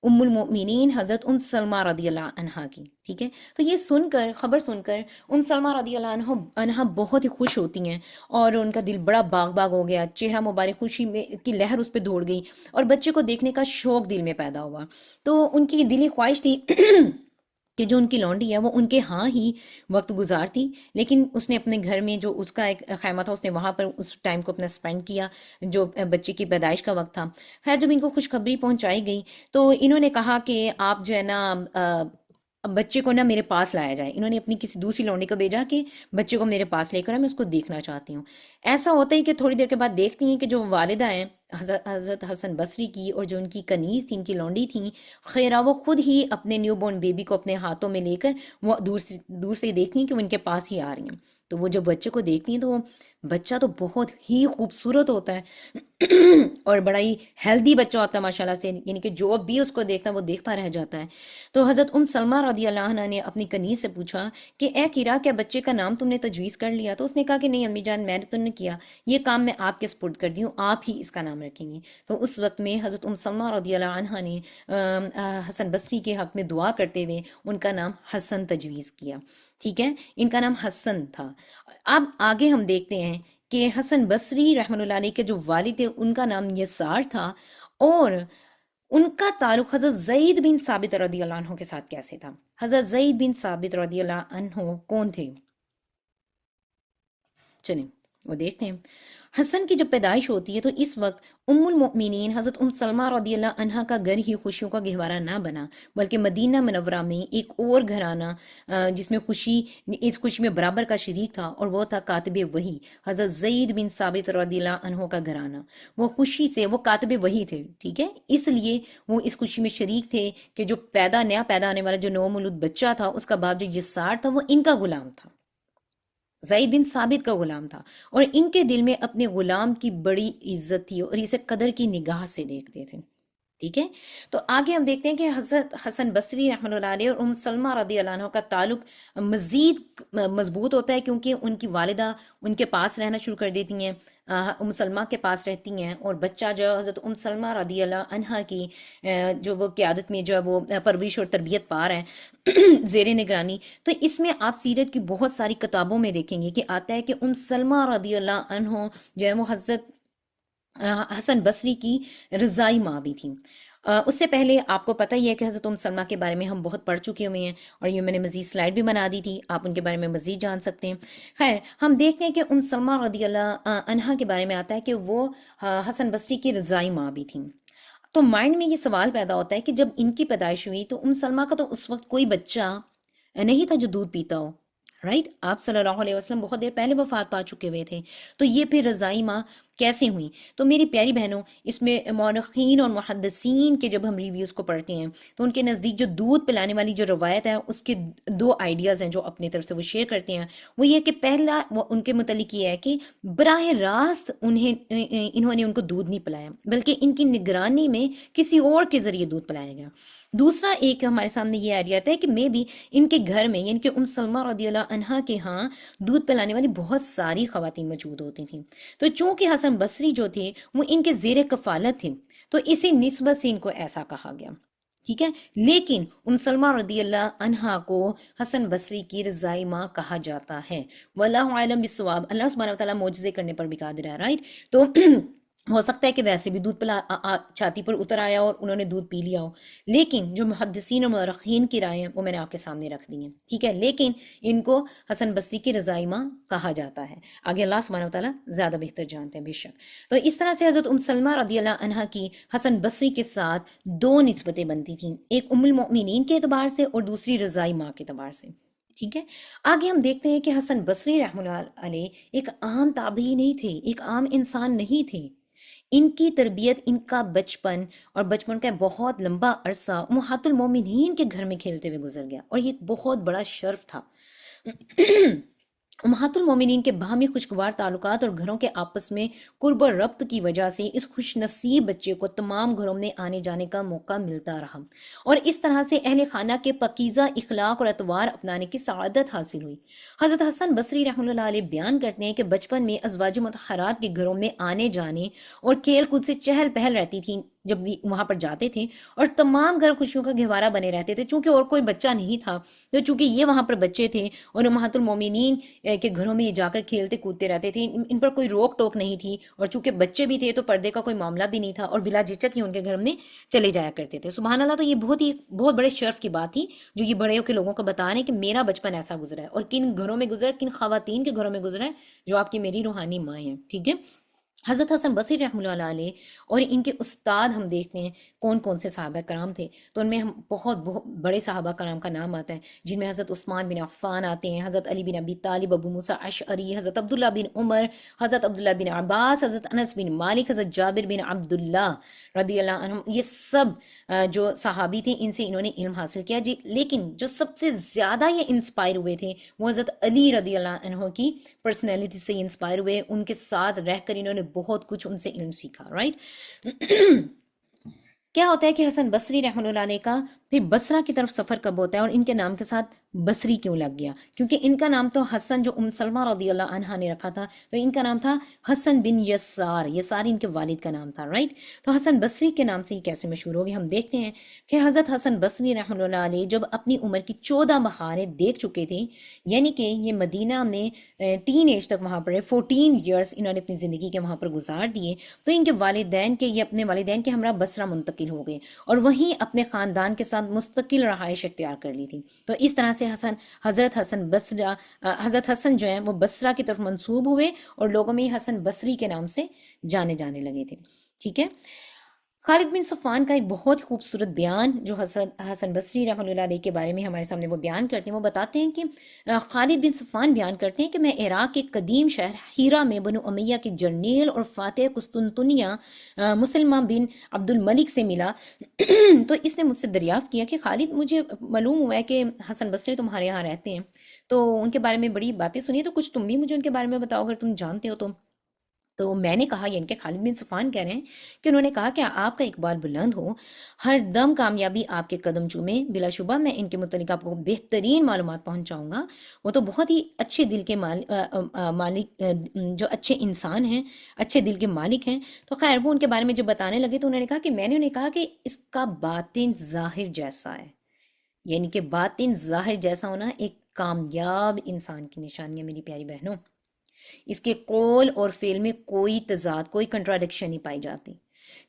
ام المؤمنین حضرت ام سلمہ رضی اللہ عنہا کی، ٹھیک ہے؟ تو یہ سن کر، خبر سن کر ام سلمہ رضی اللہ عنہا بہت ہی خوش ہوتی ہیں، اور ان کا دل بڑا باغ باغ ہو گیا، چہرہ مبارک خوشی میں کی لہر اس پہ دوڑ گئی، اور بچے کو دیکھنے کا شوق دل میں پیدا ہوا، تو ان کی دلی خواہش تھی کہ جو ان کی لونڈی ہے وہ ان کے ہاں ہی وقت گزارتی، لیکن اس نے اپنے گھر میں جو اس کا ایک خیمہ تھا اس نے وہاں پر اس ٹائم کو اپنا سپینڈ کیا جو بچے کی پیدائش کا وقت تھا۔ خیر جب ان کو خوشخبری پہنچائی گئی تو انہوں نے کہا کہ آپ جو ہے نا بچے کو نا میرے پاس لایا جائے، انہوں نے اپنی کسی دوسری لونڈی کو بھیجا کہ بچے کو میرے پاس لے کر میں اس کو دیکھنا چاہتی ہوں۔ ایسا ہوتا ہے کہ تھوڑی دیر کے بعد دیکھتی ہیں کہ جو والدہ ہیں حضرت حسن بصری کی اور جو ان کی کنیز تھی، ان کی لونڈی تھیں خیرہ، وہ خود ہی اپنے نیو بورن بیبی کو اپنے ہاتھوں میں لے کر وہ دور سے دیکھتی ہیں کہ وہ ان کے پاس ہی آ رہی ہیں، تو وہ جب بچے کو دیکھتی ہیں تو وہ بچہ تو بہت ہی خوبصورت ہوتا ہے اور بڑا ہی ہیلدی بچہ ہوتا ہے ماشاءاللہ سے، یعنی کہ جو بھی اس کو دیکھتا ہے وہ دیکھتا رہ جاتا ہے۔ تو حضرت ام سلمہ رضی اللہ عنہ نے اپنی کنیز سے پوچھا کہ اے قیرہ کیا بچے کا نام تم نے تجویز کر لیا؟ تو اس نے کہا کہ نہیں امی جان میں نے تو نہیں کیا، یہ کام میں آپ کے سپرد کر دی ہوں، آپ ہی اس کا نام رکھیں گی۔ تو اس وقت میں حضرت ام سلمہ رضی اللہ عنہ نے حسن بصری کے حق میں دعا کرتے ہوئے ان کا نام حسن تجویز کیا، ٹھیک ہے؟ ان کا نام حسن تھا۔ اب آگے ہم دیکھتے ہیں کہ حسن بصری رحمۃ اللہ علیہ کے جو والد تھے ان کا نام یسار تھا، اور ان کا تعلق حضرت زید بن ثابت رضی اللہ عنہ کے ساتھ کیسے تھا؟ حضرت زید بن ثابت رضی اللہ عنہ کون تھے؟ چلیں وہ دیکھتے ہیں۔ حسن کی جب پیدائش ہوتی ہے تو اس وقت ام المؤمنین حضرت ام سلمہ رضی اللہ عنہا کا گھر ہی خوشیوں کا گہوارہ نہ بنا، بلکہ مدینہ منورہ میں ایک اور گھرانہ جس میں اس خوشی میں برابر کا شریک تھا، اور وہ تھا کاتب وحی حضرت زید بن ثابت رضی اللہ عنہ کا گھرانہ۔ وہ خوشی سے، وہ کاتب وحی تھے، ٹھیک ہے، اس لیے وہ اس خوشی میں شریک تھے کہ جو نیا پیدا ہونے والا جو نو مولود بچہ تھا اس کا باپ جو یسار تھا وہ ان کا غلام تھا، زید بن ثابت کا غلام تھا، اور ان کے دل میں اپنے غلام کی بڑی عزت تھی اور اسے قدر کی نگاہ سے دیکھتے تھے، ٹھیک ہے؟ تو آگے ہم دیکھتے ہیں کہ حضرت حسن بصری رحمۃ اللہ علیہ اور ام سلمہ رضی اللہ عنہ کا تعلق مزید مضبوط ہوتا ہے، کیونکہ ان کی والدہ ان کے پاس رہنا شروع کر دیتی ہیں، ام سلمہ کے پاس رہتی ہیں، اور بچہ جو ہے حضرت ام سلمہ رضی اللہ عنہ کی جو وہ قیادت میں جو ہے وہ پرورش اور تربیت پا رہا ہے زیر نگرانی۔ تو اس میں آپ سیرت کی بہت ساری کتابوں میں دیکھیں گے کہ آتا ہے کہ ام سلمہ رضی اللہ عنہ جو ہے وہ حضرت حسن بصری کی رضائی ماں بھی تھیں۔ اس سے پہلے آپ کو پتہ ہی ہے کہ حضرت ام سلمہ کے بارے میں ہم بہت پڑھ چکے ہوئے ہیں، اور یہ میں نے مزید سلائڈ بھی بنا دی تھی، آپ ان کے بارے میں مزید جان سکتے ہیں۔ خیر ہم دیکھتے ہیں کہ ام سلمہ رضی اللہ عنہا کے بارے میں آتا ہے کہ وہ حسن بصری کی رضائی ماں بھی تھیں۔ تو مائنڈ میں یہ سوال پیدا ہوتا ہے کہ جب ان کی پیدائش ہوئی تو ام سلمہ کا تو اس وقت کوئی بچہ نہیں تھا جو دودھ پیتا ہو، رائٹ؟ آپ صلی اللہ علیہ وسلم بہت دیر پہلے وفات پا چکے ہوئے تھے، تو یہ پھر رضائی ماں کیسے ہوئیں؟ تو میری پیاری بہنوں، اس میں مورخین اور محدثین کے جب ہم ریویوز کو پڑھتے ہیں تو ان کے نزدیک جو دودھ پلانے والی جو روایت ہے اس کے دو آئیڈیاز ہیں جو اپنی طرف سے وہ شیئر کرتے ہیں. وہ یہ کہ پہلا وہ ان کے متعلق یہ ہے کہ براہ راست انہوں نے ان کو دودھ نہیں پلایا، بلکہ ان کی نگرانی میں کسی اور کے ذریعے دودھ پلایا گیا. دوسرا ایک ہمارے سامنے یہ آئیڈیا آتا ہے کہ مے بی ان کے گھر میں، یعنی کہ سلمہ رضی اللہ عنہا کے ہاں دودھ پلانے والی بہت ساری خواتین موجود ہوتی تھیں. تو چونکہ حسن بصری جو تھے وہ ان کے زیر کفالت تھے تو اسی نسبت سے ان کو ایسا کہا گیا. ٹھیک ہے، لیکن سلمہ رضی اللہ عنہا کو حسن بصری کی رضائی ماں کہا جاتا ہے. واللہ عالم بالصواب. اللہ سبحانہ وتعالیٰ معجزے کرنے پر بھی قادر ہے، رائٹ. تو ہو سکتا ہے کہ ویسے بھی دودھ پلا چھاتی پر اتر آیا اور انہوں نے دودھ پی لیا ہو، لیکن جو محدثین اور مورخین کی رائے ہیں وہ میں نے آپ کے سامنے رکھ دی ہیں. ٹھیک ہے، لیکن ان کو حسن بصری کی رضائی ماں کہا جاتا ہے. آگے اللہ سبحانہ وتعالیٰ زیادہ بہتر جانتے ہیں بے شک. تو اس طرح سے حضرت سلمہ رضی اللہ عنہا کی حسن بصری کے ساتھ دو نسبتیں بنتی تھیں، ایک ام المؤمنین کے اعتبار سے اور دوسری رضائی ماں کے اعتبار سے. ٹھیک ہے، آگے ہم دیکھتے ہیں کہ حسن بصری رحمہ اللہ علیہ ایک عام تابعی نہیں تھے، ایک عام انسان نہیں تھے. ان کی تربیت، ان کا بچپن اور بچپن کا بہت لمبا عرصہ امہات المومنین کے گھر میں کھیلتے ہوئے گزر گیا، اور یہ ایک بہت بڑا شرف تھا. امہات المومنین کے باہمی خوشگوار تعلقات اور گھروں کے آپس میں قرب و ربط کی وجہ سے اس خوش نصیب بچے کو تمام گھروں میں آنے جانے کا موقع ملتا رہا، اور اس طرح سے اہل خانہ کے پاکیزہ اخلاق اور اطوار اپنانے کی سعادت حاصل ہوئی. حضرت حسن بصری رحمۃ اللہ علیہ بیان کرتے ہیں کہ بچپن میں ازواج مطہرات کے گھروں میں آنے جانے اور کھیل کود سے چہل پہل رہتی تھیں جب وہاں پر جاتے تھے، اور تمام گھر خوشیوں کا گہوارہ بنے رہتے تھے. چونکہ اور کوئی بچہ نہیں تھا، تو چونکہ یہ وہاں پر بچے تھے اور امہات المومنین کے گھروں میں یہ جا کر کھیلتے کودتے رہتے تھے، ان پر کوئی روک ٹوک نہیں تھی، اور چونکہ بچے بھی تھے تو پردے کا کوئی معاملہ بھی نہیں تھا، اور بلا جھجک ہی ان کے گھر میں چلے جایا کرتے تھے. سبحان اللہ. تو یہ بہت بڑے شرف کی بات تھی جو یہ بڑے کے لوگوں کو بتا رہے ہیں کہ میرا بچپن ایسا گزرا ہے، اور کن گھروں میں گزرا ہے، کن خواتین کے گھروں میں گزرا ہے جو آپ کی میری روحانی مائیں ہیں. ٹھیک ہے. حضرت حسن بصری رحمۃ اللہ علیہ اور ان کے استاد ہم دیکھتے ہیں کون کون سے صحابہ کرام تھے. تو ان میں ہم بہت بڑے صحابہ کرام کا نام آتا ہے، جن میں حضرت عثمان بن عفان آتے ہیں، حضرت علی بن ابی طالب، ابو موسیٰ اشعری، حضرت عبداللہ بن عمر، حضرت عبداللہ بن عباس، حضرت انس بن مالک، حضرت جابر بن عبداللہ رضی اللہ عنہ. یہ سب جو صحابی تھے ان سے انہوں نے علم حاصل کیا. جی، لیکن جو سب سے زیادہ یہ انسپائر ہوئے تھے وہ حضرت علی رضی اللہ عنہ کی پرسنالٹی سے انسپائر ہوئے. ان کے ساتھ رہ کر انہوں نے بہت کچھ ان سے علم سیکھا، رائٹ. کیا ہوتا ہے کہ حسن بصری رحمۃ اللہ علیہ کا پھر بصرہ کی طرف سفر کب ہوتا ہے، اور ان کے نام کے ساتھ بصری کیوں لگ گیا؟ کیونکہ ان کا نام تو حسن جو سلمہ رضی اللہ عنہا نے رکھا تھا، تو ان کا نام تھا حسن بن یسار. یسار ان کے والد کا نام تھا، رائٹ. تو حسن بصری کے نام سے یہ کیسے مشہور ہو گئے؟ ہم دیکھتے ہیں کہ حضرت حسن بصری رحمۃ اللہ علیہ جب اپنی عمر کی 14 بہاریں دیکھ چکے تھے، یعنی کہ یہ مدینہ میں ٹین ایج تک وہاں پر 14 ایئرس انہوں نے اپنی زندگی کے وہاں پر گزار دیے، تو ان کے والدین کے یہ اپنے والدین کے ہمراہ بصرہ منتقل ہو گئے اور وہیں اپنے خاندان کے ساتھ مستقل رہائش اختیار کر لی تھی. تو اس طرح سے حضرت حسن جو ہیں وہ بصرہ کی طرف منسوب ہوئے اور لوگوں میں حسن بصری کے نام سے جانے جانے لگے تھے. ٹھیک ہے. خالد بن صفوان کا ایک بہت خوبصورت بیان جو حسن بصری رحمۃ اللہ علیہ کے بارے میں ہمارے سامنے وہ بیان کرتے ہیں. وہ بتاتے ہیں کہ خالد بن صفوان بیان کرتے ہیں کہ میں عراق کے قدیم شہر ہیرا میں بنو امیہ کے جرنیل اور فاتح قسطنطنیہ مسلمہ بن عبد الملک سے ملا. تو اس نے مجھ سے دریافت کیا کہ خالد، مجھے معلوم ہوا ہے کہ حسن بصری تمہارے یہاں رہتے ہیں، تو ان کے بارے میں بڑی باتیں سنی، تو کچھ تم بھی مجھے ان کے بارے میں بتاؤ اگر تم جانتے ہو تو. تو میں نے کہا، یعنی کہ خالد بن صفوان کہہ رہے ہیں کہ انہوں نے کہا کہ آپ کا اقبال بلند ہو، ہر دم کامیابی آپ کے قدم چومے. بلا شبہ میں ان کے متعلق آپ کو بہترین معلومات پہنچاؤں گا. وہ تو بہت ہی اچھے دل کے مالک، جو اچھے انسان ہیں، اچھے دل کے مالک ہیں. تو خیر وہ ان کے بارے میں جب بتانے لگے تو انہوں نے کہا کہ میں نے انہیں کہا کہ اس کا باطن ظاہر جیسا ہے، یعنی کہ باطن ظاہر جیسا ہونا ایک کامیاب انسان کی نشانی ہے میری پیاری بہنوں. اس کے قول اور فعل میں کوئی تضاد، کوئی کنٹراڈکشن نہیں پائی جاتی.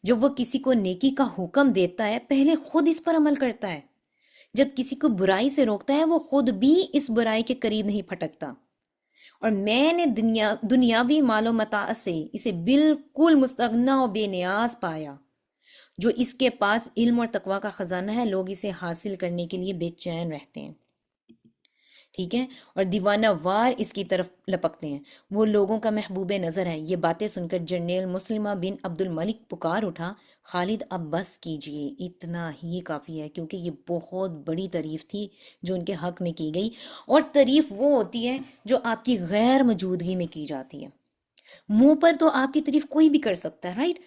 جب وہ کسی کو نیکی کا حکم دیتا ہے پہلے خود اس پر عمل کرتا ہے، جب کسی کو برائی سے روکتا ہے وہ خود بھی اس برائی کے قریب نہیں پھٹکتا. اور میں نے دنیاوی مال و متاع سے اسے بالکل مستغنا و بے نیاز پایا. جو اس کے پاس علم اور تقوی کا خزانہ ہے، لوگ اسے حاصل کرنے کے لیے بے چین رہتے ہیں. ٹھیک ہے، اور دیوانہ وار اس کی طرف لپکتے ہیں۔ وہ لوگوں کا محبوب نظر ہے۔ یہ باتیں سن کر جنرل مسلمہ بن عبد الملک پکار اٹھا، خالد اب بس کیجئے، اتنا ہی کافی ہے، کیونکہ یہ بہت بڑی تعریف تھی جو ان کے حق میں کی گئی، اور تعریف وہ ہوتی ہے جو آپ کی غیر موجودگی میں کی جاتی ہے۔ منہ پر تو آپ کی تعریف کوئی بھی کر سکتا ہے، رائٹ؟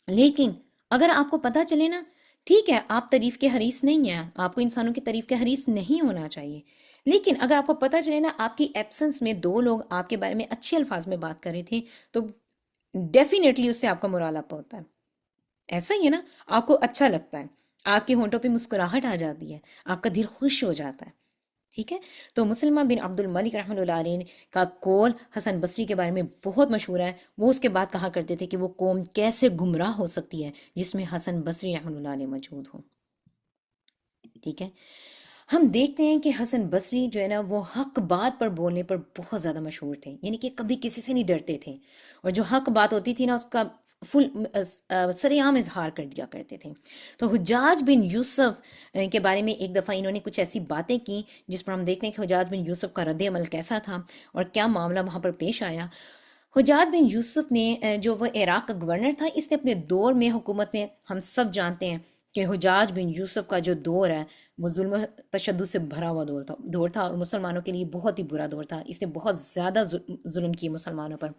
لیکن اگر آپ کو پتہ چلے نا، ٹھیک ہے آپ تعریف کے حریص نہیں ہیں، آپ کو انسانوں کی تعریف کے حریص نہیں ہونا چاہیے، لیکن اگر آپ کو پتہ چلے نا آپ کی ایبسنس میں دو لوگ آپ کے بارے میں اچھے الفاظ میں بات کر رہے تھے، تو ڈیفینیٹلی اس سے آپ کا مرال اپ ہوتا ہے۔ ایسا ہی ہے نا، آپ کو اچھا لگتا ہے، آپ کے ہونٹوں پہ مسکراہٹ آ جاتی ہے، آپ کا دل خوش ہو جاتا ہے، ٹھیک ہے؟ تو مسلمہ بن عبد الملک رحمۃ اللہ علیہ کا قول حسن بصری کے بارے میں بہت مشہور ہے۔ وہ اس کے بعد کہا کرتے تھے کہ وہ قوم کیسے گمراہ ہو سکتی ہے جس میں حسن بصری رحمۃ اللہ علیہ موجود ہوں، ٹھیک ہے؟ ہم دیکھتے ہیں کہ حسن بصری جو ہے نا وہ حق بات پر بولنے پر بہت زیادہ مشہور تھے، یعنی کہ کبھی کسی سے نہیں ڈرتے تھے، اور جو حق بات ہوتی تھی نا اس کا فل سر عام اظہار کر دیا کرتے تھے۔ تو حجاج بن یوسف کے بارے میں ایک دفعہ انہوں نے کچھ ایسی باتیں کی جس پر ہم دیکھتے ہیں کہ حجاج بن یوسف کا رد عمل کیسا تھا اور کیا معاملہ وہاں پر پیش آیا۔ حجاج بن یوسف نے جو وہ عراق کا گورنر تھا، اس نے اپنے دور میں حکومت میں، ہم سب جانتے ہیں کہ حجاج بن یوسف کا جو دور ہے وہ ظلم و تشدد سے بھرا ہوا دور تھا اور مسلمانوں کے لیے بہت ہی برا دور تھا۔ اس نے بہت زیادہ ظلم کیے مسلمانوں پر۔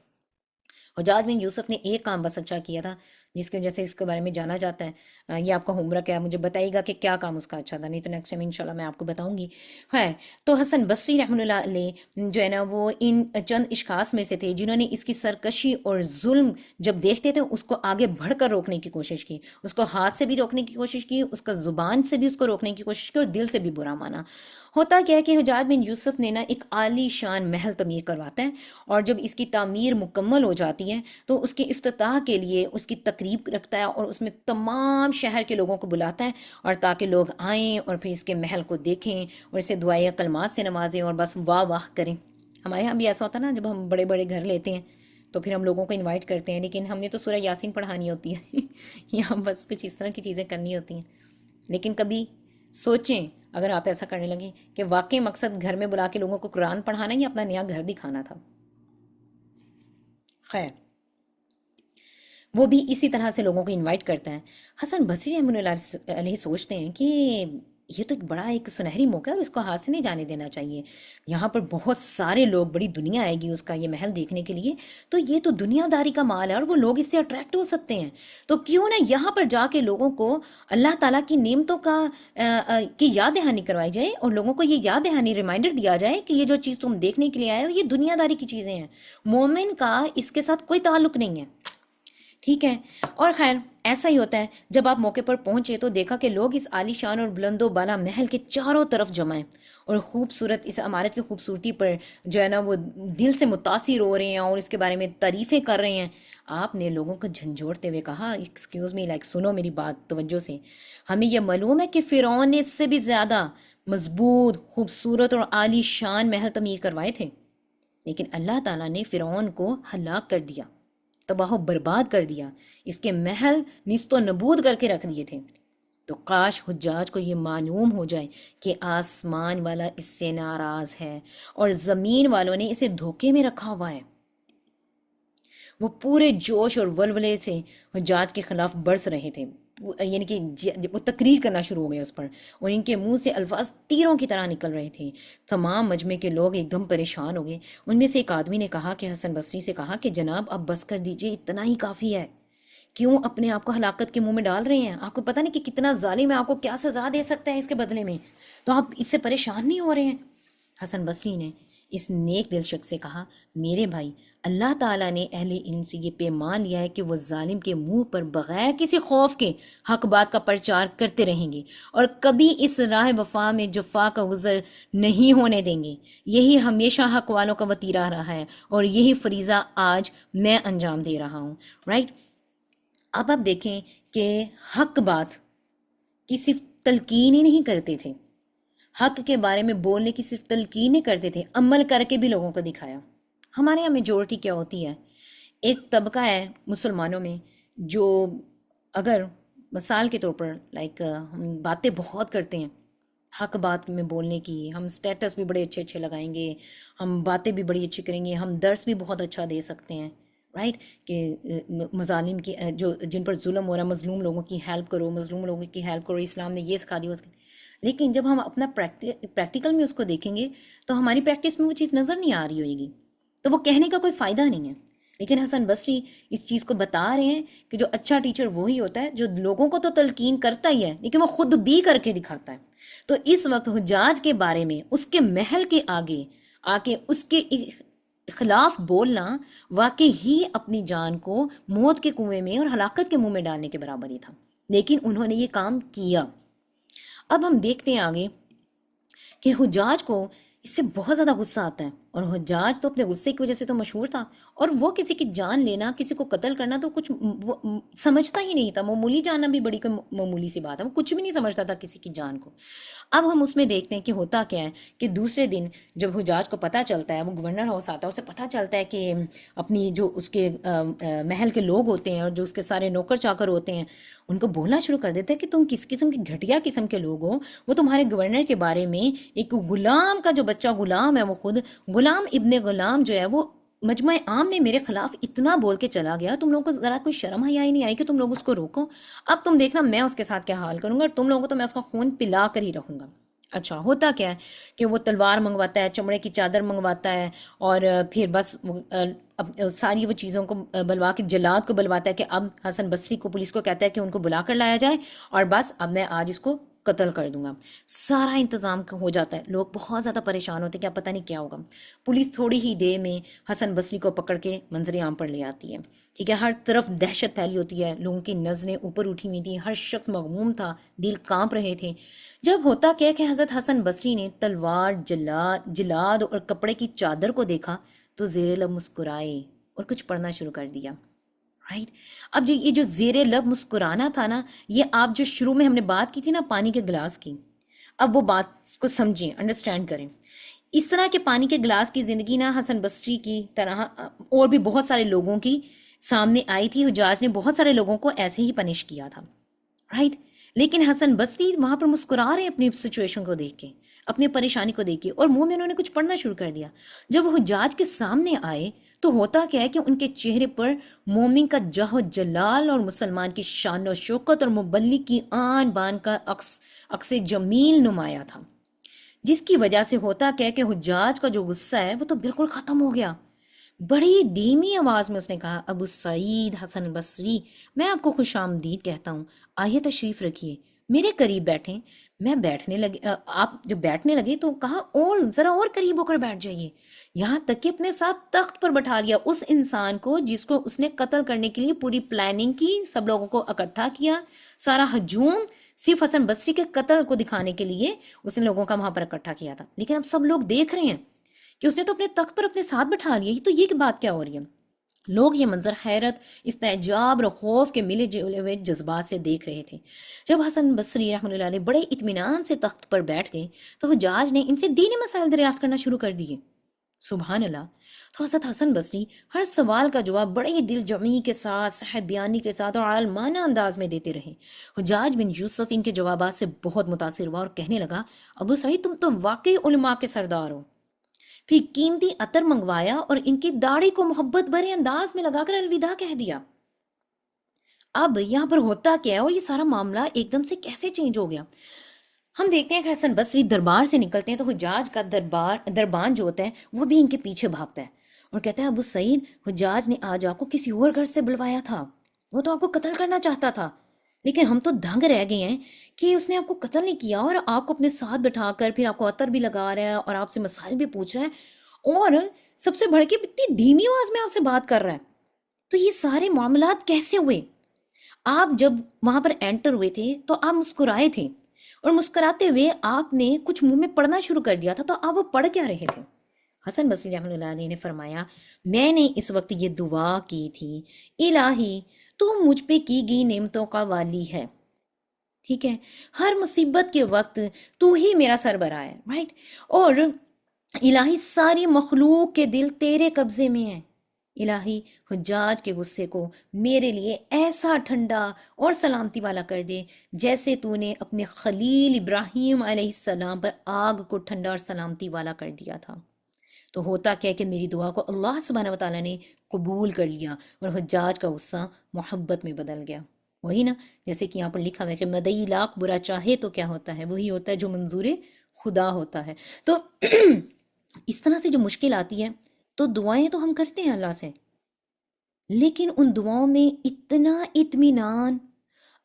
حجاج بن یوسف نے ایک کام بس اچھا کیا تھا جس کی وجہ سے اس کے بارے میں جانا جاتا ہے۔ یہ آپ کا ہوم ورک ہے، مجھے بتائیے گا کہ کیا کام اس کا اچھا تھا، نہیں تو نیکسٹ ٹائم انشاءاللہ میں آپ کو بتاؤں گی۔ خیر، تو حسن بصری رحمۃ اللہ علیہ جو ہے نا وہ ان چند اشخاص میں سے تھے جنہوں نے اس کی سرکشی اور ظلم جب دیکھتے تھے اس کو آگے بڑھ کر روکنے کی کوشش کی، اس کو ہاتھ سے بھی روکنے کی کوشش کی، اس کا زبان سے بھی اس کو روکنے کی کوشش کی، اور دل سے بھی برا مانا۔ ہوتا کیا ہے کہ حجاج بن یوسف نے نا ایک عالی شان محل تعمیر کرواتا ہے، اور جب اس کی تعمیر مکمل ہو جاتی ہے تو اس کے افتتاح کے لیے اس کی تقریب رکھتا ہے، اور اس میں تمام شہر کے لوگوں کو بلاتا ہے، اور تاکہ لوگ آئیں اور پھر اس کے محل کو دیکھیں اور اسے دعائے کلمات سے نوازیں اور بس واہ واہ کریں۔ ہمارے یہاں بھی ایسا ہوتا ہے نا، جب ہم بڑے بڑے گھر لیتے ہیں تو پھر ہم لوگوں کو انوائٹ کرتے ہیں، لیکن ہم نے تو سورہ یاسین پڑھانی ہوتی ہے یا بس کچھ اس طرح کی چیزیں کرنی ہوتی ہیں۔ لیکن کبھی سوچیں اگر آپ ایسا کرنے لگیں کہ واقعی مقصد گھر میں بلا کے لوگوں کو قرآن پڑھانا یا اپنا نیا گھر دکھانا تھا۔ خیر، وہ بھی اسی طرح سے لوگوں کو انوائٹ کرتا ہے۔ حسن بصری رحمۃ اللہ علیہ سوچتے ہیں کہ یہ تو ایک بڑا ایک سنہری موقع ہے اور اس کو ہاتھ سے نہیں جانے دینا چاہیے، یہاں پر بہت سارے لوگ، بڑی دنیا آئے گی اس کا یہ محل دیکھنے کے لیے، تو یہ تو دنیا داری کا مال ہے اور وہ لوگ اس سے اٹریکٹ ہو سکتے ہیں، تو کیوں نہ یہاں پر جا کے لوگوں کو اللہ تعالیٰ کی نعمتوں کا کی یاد دہانی کروائی جائے، اور لوگوں کو یہ یاد دہانی ریمائنڈر دیا جائے کہ یہ جو چیز تم دیکھنے کے لیے آئے ہو یہ دنیا داری کی چیزیں ہیں، مومن کا اس کے ساتھ کوئی تعلق نہیں ہے، ٹھیک ہے؟ اور خیر ایسا ہی ہوتا ہے، جب آپ موقع پر پہنچے تو دیکھا کہ لوگ اس عالی شان اور بلند و بالا محل کے چاروں طرف جمع ہیں، اور خوبصورت اس عمارت کی خوبصورتی پر جو ہے نا وہ دل سے متاثر ہو رہے ہیں اور اس کے بارے میں تعریفیں کر رہے ہیں۔ آپ نے لوگوں کو جھنجھوڑتے ہوئے کہا، ایکسکیوز می، لائک سنو میری بات توجہ سے، ہمیں یہ معلوم ہے کہ فرعون نے اس سے بھی زیادہ مضبوط، خوبصورت اور عالی شان محل تعمیر کروائے تھے، لیکن اللہ تعالیٰ نے فرعون کو ہلاک کر دیا، تباہ و برباد کر دیا، اس کے محل نیست و نبود کر کے رکھ دیے تھے۔ تو کاش حجاج کو یہ معلوم ہو جائے کہ آسمان والا اس سے ناراض ہے اور زمین والوں نے اسے دھوکے میں رکھا ہوا ہے۔ وہ پورے جوش اور ولولے سے حجاج کے خلاف برس رہے تھے، یعنی کہ وہ تقریر کرنا شروع ہو گئے اس پر، اور ان کے منہ سے الفاظ تیروں کی طرح نکل رہے تھے۔ تمام مجمع کے لوگ ایک دم پریشان ہو گئے۔ ان میں سے ایک آدمی نے کہا کہ حسن بصری سے کہا کہ جناب اب بس کر دیجئے، اتنا ہی کافی ہے، کیوں اپنے آپ کو ہلاکت کے منہ میں ڈال رہے ہیں؟ آپ کو پتہ نہیں کہ کتنا ظالم ہے، آپ کو کیا سزا دے سکتا ہے اس کے بدلے میں، تو آپ اس سے پریشان نہیں ہو رہے ہیں؟ حسن بصری نے اس نیک دل شخص سے کہا، میرے بھائی، اللہ تعالیٰ نے اہل علم سے یہ پیمان لیا ہے کہ وہ ظالم کے منہ پر بغیر کسی خوف کے حق بات کا پرچار کرتے رہیں گے اور کبھی اس راہ وفا میں جفا کا گزر نہیں ہونے دیں گے۔ یہی ہمیشہ حق والوں کا وتیرہ رہا ہے اور یہی فریضہ آج میں انجام دے رہا ہوں، رائٹ؟ اب آپ دیکھیں کہ حق بات کی صرف تلقین ہی نہیں کرتے تھے، حق کے بارے میں بولنے کی صرف تلقین کرتے تھے، عمل کر کے بھی لوگوں کو دکھایا۔ ہمارے یہاں میجورٹی کیا ہوتی ہے، ایک طبقہ ہے مسلمانوں میں جو اگر مثال کے طور پر لائک ہم باتیں بہت کرتے ہیں، حق بات میں بولنے کی، ہم سٹیٹس بھی بڑے اچھے اچھے لگائیں گے، ہم باتیں بھی بڑی اچھی کریں گے، ہم درس بھی بہت اچھا دے سکتے ہیں، رائٹ؟ کہ مظالم کی جو جن پر ظلم ہو رہا ہے، مظلوم لوگوں کی ہیلپ کرو، مظلوم لوگوں کی ہیلپ کرو، اسلام نے یہ سکھا دیا لیکن جب ہم اپنا پریکٹیکل میں اس کو دیکھیں گے تو ہماری پریکٹس میں وہ چیز نظر نہیں آ رہی ہوئے گی، تو وہ کہنے کا کوئی فائدہ نہیں ہے۔ لیکن حسن بصری اس چیز کو بتا رہے ہیں کہ جو اچھا ٹیچر وہی ہوتا ہے جو لوگوں کو تو تلقین کرتا ہی ہے لیکن وہ خود بھی کر کے دکھاتا ہے۔ تو اس وقت حجاج کے بارے میں اس کے محل کے آگے آ کے اس کے خلاف بولنا واقعی ہی اپنی جان کو موت کے کنویں میں اور ہلاکت کے منہ میں ڈالنے کے برابر ہی تھا، لیکن انہوں نے یہ کام کیا۔ اب ہم دیکھتے ہیں آگے کہ حجاج کو اس سے بہت زیادہ غصہ آتا ہے، اور حجاج تو اپنے غصے کی وجہ سے تو مشہور تھا، اور وہ کسی کی جان لینا، کسی کو قتل کرنا تو کچھ سمجھتا ہی نہیں تھا، معمولی جاننا بھی بڑی کوئی معمولی سی بات ہے، وہ کچھ بھی نہیں سمجھتا تھا کسی کی جان کو۔ اب ہم اس میں دیکھتے ہیں کہ ہوتا کیا ہے کہ دوسرے دن جب حجاج کو پتہ چلتا ہے، وہ گورنر ہاؤس آتا ہے، اسے پتہ چلتا ہے کہ اپنی جو اس کے محل کے لوگ ہوتے ہیں اور جو اس کے سارے نوکر چاکر ہوتے ہیں ان کو بولنا شروع کر دیتا ہے کہ تم کس قسم کی گھٹیا قسم کے لوگ ہو، وہ تمہارے گورنر کے بارے میں ایک غلام کا جو بچہ غلام ہے، وہ خود غلام ابن غلام جو ہے وہ مجمع عام میں میرے خلاف اتنا بول کے چلا گیا، تم لوگوں کو ذرا کوئی شرم حیا ہی نہیں آئی کہ تم لوگ اس کو روکو؟ اب تم دیکھنا میں اس کے ساتھ کیا حال کروں گا، اور تم لوگوں کو تو میں اس کا خون پلا کر ہی رہوں گا۔ اچھا ہوتا کیا ہے کہ وہ تلوار منگواتا ہے، چمڑے کی چادر منگواتا ہے، اور پھر بس ساری وہ چیزوں کو بلوا کے جلاد کو بلواتا ہے کہ اب حسن بصری کو، پولیس کو کہتا ہے کہ ان کو بلا کر لایا جائے، اور بس اب میں آج اس کو قتل کر دوں گا۔ سارا انتظام ہو جاتا ہے، لوگ بہت زیادہ پریشان ہوتے ہیں کہ اب پتہ نہیں کیا ہوگا۔ پولیس تھوڑی ہی دیر میں حسن بصری کو پکڑ کے منظر عام پر لے آتی ہے، ٹھیک ہے؟ ہر طرف دہشت پھیلی ہوتی ہے، لوگوں کی نظریں اوپر اٹھی ہوئی تھیں، ہر شخص مغموم تھا، دل کانپ رہے تھے۔ جب ہوتا کیا کہ حضرت حسن بصری نے تلوار، جلاد اور کپڑے کی چادر کو دیکھا تو زیر لب مسکرائے اور کچھ پڑھنا شروع کر دیا، رائٹ؟ اب جو یہ جو زیر لب مسکرانا تھا نا، یہ آپ جو شروع میں ہم نے بات کی تھی نا پانی کے گلاس کی، اب وہ بات کو سمجھیں، انڈرسٹینڈ کریں۔ اس طرح کے پانی کے گلاس کی زندگی نا حسن بصری کی طرح اور بھی بہت سارے لوگوں کی سامنے آئی تھی، حجاج نے بہت سارے لوگوں کو ایسے ہی پنش کیا تھا، رائٹ؟ لیکن حسن بصری وہاں پر مسکرا رہے ہیں اپنی سچویشن کو دیکھ کے، اپنی پریشانی کو دیکھ کے، اور منہ میں انہوں نے کچھ پڑھنا شروع کر دیا۔ جب وہ حجاج کے سامنے آئے تو ہوتا کیا ہے کہ ان کے چہرے پر مومن کا جہ و جلال اور مسلمان کی شان و شوکت اور مبلغ کی آن بان کا عکس جمیل نمایاں تھا، جس کی وجہ سے ہوتا کیا ہے کہ حجاج کا جو غصہ ہے وہ تو بالکل ختم ہو گیا۔ بڑی دھیمی آواز میں اس نے کہا، ابو سعید حسن بصری، میں آپ کو خوش آمدید کہتا ہوں، آئیے تشریف رکھیے، میرے قریب بیٹھیں۔ میں بیٹھنے لگے، آپ جب بیٹھنے لگے تو کہا اور ذرا اور قریب ہو کر بیٹھ جائیے، یہاں تک کہ اپنے ساتھ تخت پر بٹھا لیا اس انسان کو جس کو اس نے قتل کرنے کے لیے پوری پلاننگ کی، سب لوگوں کو اکٹھا کیا، سارا ہجوم صرف حسن بصری کے قتل کو دکھانے کے لیے اس نے لوگوں کا وہاں پر اکٹھا کیا تھا، لیکن اب سب لوگ دیکھ رہے ہیں کہ اس نے تو اپنے تخت پر اپنے ساتھ بٹھا لیا، تو یہ بات کیا ہو رہی ہے؟ لوگ یہ منظر حیرت، استعجاب اور خوف کے ملے جلے ہوئے جذبات سے دیکھ رہے تھے۔ جب حسن بصری رحمۃ اللہ علیہ بڑے اطمینان سے تخت پر بیٹھ گئے تو حجاج نے ان سے دینی مسائل دریافت کرنا شروع کر دیے۔ سبحان اللہ! تو حضرت حسن بصری ہر سوال کا جواب بڑے دل جمعی کے ساتھ، صاحب بیانی کے ساتھ اور عالمانہ انداز میں دیتے رہے۔ حجاج بن یوسف ان کے جوابات سے بہت متاثر ہوا اور کہنے لگا، ابو سعید تم تو واقعی علماء کے سردار ہو۔ پھر قیمتی عطر منگوایا اور ان کی داڑھی کو محبت بھرے انداز میں لگا کر الوداع کہہ دیا۔ اب یہاں پر ہوتا کیا ہے اور یہ سارا معاملہ ایک دم سے کیسے چینج ہو گیا؟ ہم دیکھتے ہیں کہ حسن بصری دربار سے نکلتے ہیں تو حجاج کا دربان جو ہوتا ہے وہ بھی ان کے پیچھے بھاگتا ہے اور کہتا ہے، ابو سعید حجاج نے آج آپ کو کسی اور گھر سے بلوایا تھا، وہ تو آپ کو قتل کرنا چاہتا تھا، لیکن ہم تو دنگ رہ گئے ہیں کہ اس نے آپ کو قتل نہیں کیا اور آپ کو اپنے ساتھ بٹھا کر پھر آپ کو عطر بھی لگا رہا ہے اور آپ سے مسائل بھی پوچھ رہا ہے اور سب سے بڑھ کے اتنی دھیمی آواز میں آپ سے بات کر رہا ہے۔ تو یہ سارے معاملات کیسے ہوئے؟ آپ جب وہاں پر انٹر ہوئے تھے تو آپ مسکرائے تھے اور مسکراتے ہوئے آپ نے کچھ منہ میں پڑھنا شروع کر دیا تھا، تو آپ وہ پڑھ کیا رہے تھے؟ حسن بصری رحمۃ اللہ علیہ نے فرمایا، میں نے اس وقت یہ دعا کی تھی، الہی تو مجھ پہ کی گئی نعمتوں کا والی ہے، ٹھیک ہے، ہر مصیبت کے وقت تو ہی میرا سربراہ ہے، رائٹ؟ اور الہی ساری مخلوق کے دل تیرے قبضے میں ہیں، الہی حجاج کے غصے کو میرے لیے ایسا ٹھنڈا اور سلامتی والا کر دے جیسے تو نے اپنے خلیل ابراہیم علیہ السلام پر آگ کو ٹھنڈا اور سلامتی والا کر دیا تھا۔ تو ہوتا کیا کہ میری دعا کو اللہ سبحانہ وتعالیٰ نے قبول کر لیا اور حجاج کا غصہ محبت میں بدل گیا۔ وہی نا، جیسے کہ یہاں پر لکھا ہوا ہے کہ مدعی لاکھ برا چاہے تو کیا ہوتا ہے، وہی ہوتا ہے جو منظور خدا ہوتا ہے۔ تو اس طرح سے جو مشکل آتی ہے تو دعائیں تو ہم کرتے ہیں اللہ سے، لیکن ان دعاؤں میں اتنا اطمینان،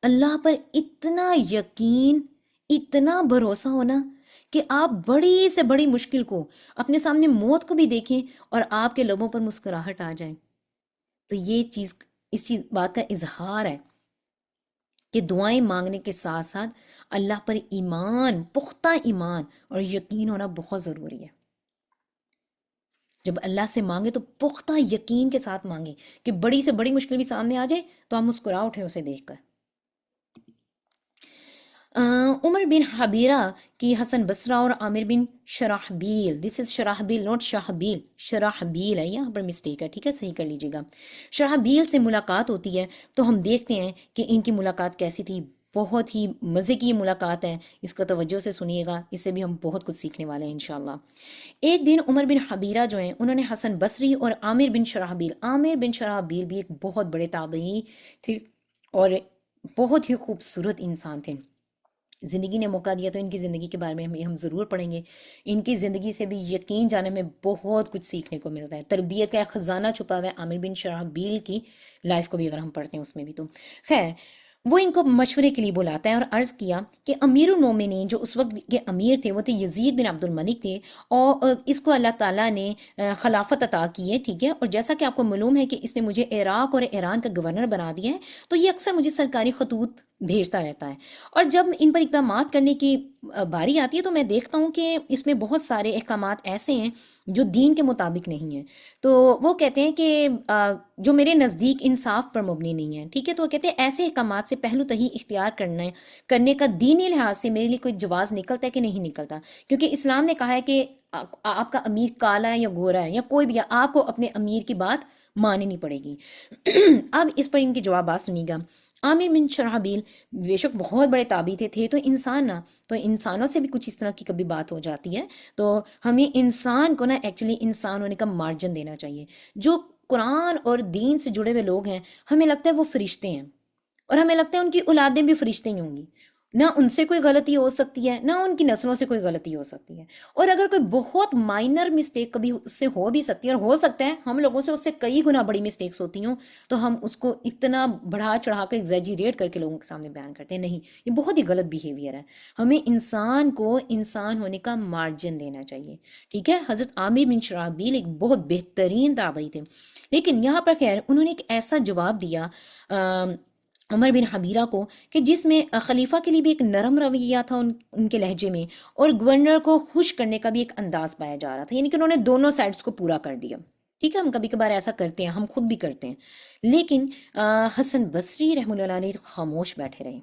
اللہ پر اتنا یقین، اتنا بھروسہ ہونا کہ آپ بڑی سے بڑی مشکل کو، اپنے سامنے موت کو بھی دیکھیں اور آپ کے لبوں پر مسکراہٹ آ جائے۔ تو یہ چیز، اس چیز بات کا اظہار ہے کہ دعائیں مانگنے کے ساتھ ساتھ اللہ پر ایمان، پختہ ایمان اور یقین ہونا بہت ضروری ہے۔ جب اللہ سے مانگے تو پختہ یقین کے ساتھ مانگے کہ بڑی سے بڑی مشکل بھی سامنے آ جائے تو آپ مسکرا اٹھیں اسے دیکھ کر۔ عمر بن حبیرہ کی حسن بصرہ اور عامر بن شراحبیل، دس از شراحبیل نوٹ شاہبیل، شراحبیل ہے، یہاں پر مسٹیک ہے، ٹھیک ہے، صحیح کر لیجیے گا۔ شراحبیل سے ملاقات ہوتی ہے تو ہم دیکھتے ہیں کہ ان کی ملاقات کیسی تھی۔ بہت ہی مزے کی یہ ملاقات ہے، اس کو توجہ سے سنیے گا، اس سے بھی ہم بہت کچھ سیکھنے والے ہیں انشاءاللہ۔ ایک دن عمر بن حبیرہ جو ہیں انہوں نے حسن بصری اور عامر بن شراحبیل، عامر بن شراحبیل بھی ایک بہت بڑے تابعی تھے اور بہت ہی خوبصورت انسان تھے۔ زندگی نے موقع دیا تو ان کی زندگی کے بارے میں ہم ضرور پڑھیں گے۔ ان کی زندگی سے بھی یقین جانے میں بہت کچھ سیکھنے کو ملتا ہے۔ تربیت کا ایک خزانہ چھپا ہوا ہے عامر بن شراحبیل کی لائف کو بھی اگر ہم پڑھتے ہیں اس میں بھی۔ تو خیر، وہ ان کو مشورے کے لیے بلاتا ہے اور عرض کیا کہ امیر المومنین جو اس وقت کے امیر تھے وہ تھے یزید بن عبد الملک تھے، اور اس کو اللہ تعالیٰ نے خلافت عطا کی ہے، ٹھیک ہے، اور جیسا کہ آپ کو معلوم ہے کہ اس نے مجھے عراق اور ایران کا گورنر بنا دیا ہے، تو یہ اکثر مجھے سرکاری خطوط بھیجتا رہتا ہے، اور جب ان پر اقدامات کرنے کی باری آتی ہے تو میں دیکھتا ہوں کہ اس میں بہت سارے احکامات ایسے ہیں جو دین کے مطابق نہیں ہیں۔ تو وہ کہتے ہیں کہ جو میرے نزدیک انصاف پر مبنی نہیں ہے، ٹھیک ہے، تو وہ کہتے ہیں ایسے احکامات سے پہلو تہی اختیار کرنے کا دینی لحاظ سے میرے لیے کوئی جواز نکلتا ہے کہ نہیں نکلتا، کیونکہ اسلام نے کہا ہے کہ آپ کا امیر کالا ہے یا گورا ہے یا کوئی بھی ہے، آپ کو اپنے امیر کی بات ماننی پڑے گی۔ اب اس پر ان کے جوابات سنیے گا۔ عامر بن شرحبیل بے شک بہت بڑے تابعی تھے تو انسان نا، تو انسانوں سے بھی کچھ اس طرح کی کبھی بات ہو جاتی ہے، تو ہمیں انسان کو نا ایکچولی انسان ہونے کا مارجن دینا چاہیے۔ جو قرآن اور دین سے جڑے ہوئے لوگ ہیں ہمیں لگتا ہے وہ فرشتے ہیں، اور ہمیں لگتا ہے ان کی اولادیں بھی فرشتے ہی ہوں گی، نہ ان سے کوئی غلطی ہو سکتی ہے نہ ان کی نسلوں سے کوئی غلطی ہو سکتی ہے، اور اگر کوئی بہت مائنر مسٹیک کبھی اس سے ہو بھی سکتی ہے، اور ہو سکتا ہے ہم لوگوں سے اس سے کئی گنا بڑی مسٹیکس ہوتی ہوں، تو ہم اس کو اتنا بڑھا چڑھا کر ایگزیجریٹ کر کے لوگوں کے سامنے بیان کرتے ہیں، نہیں، یہ بہت ہی غلط بیہیویئر ہے۔ ہمیں انسان کو انسان ہونے کا مارجن دینا چاہیے، ٹھیک ہے۔ حضرت عامر بن شرحبیل ایک بہت بہترین تابعی تھے، لیکن یہاں پر خیر انہوں نے ایک ایسا جواب دیا عمر بن حبیرہ کو کہ جس میں خلیفہ کے لیے بھی ایک نرم رویہ تھا ان کے لہجے میں، اور گورنر کو خوش کرنے کا بھی ایک انداز پایا جا رہا تھا، یعنی کہ انہوں نے دونوں سائڈز کو پورا کر دیا، ٹھیک ہے۔ ہم کبھی کبھار ایسا کرتے ہیں، ہم خود بھی کرتے ہیں، لیکن حسن بصری رحمہ اللہ علیہ خاموش بیٹھے رہے،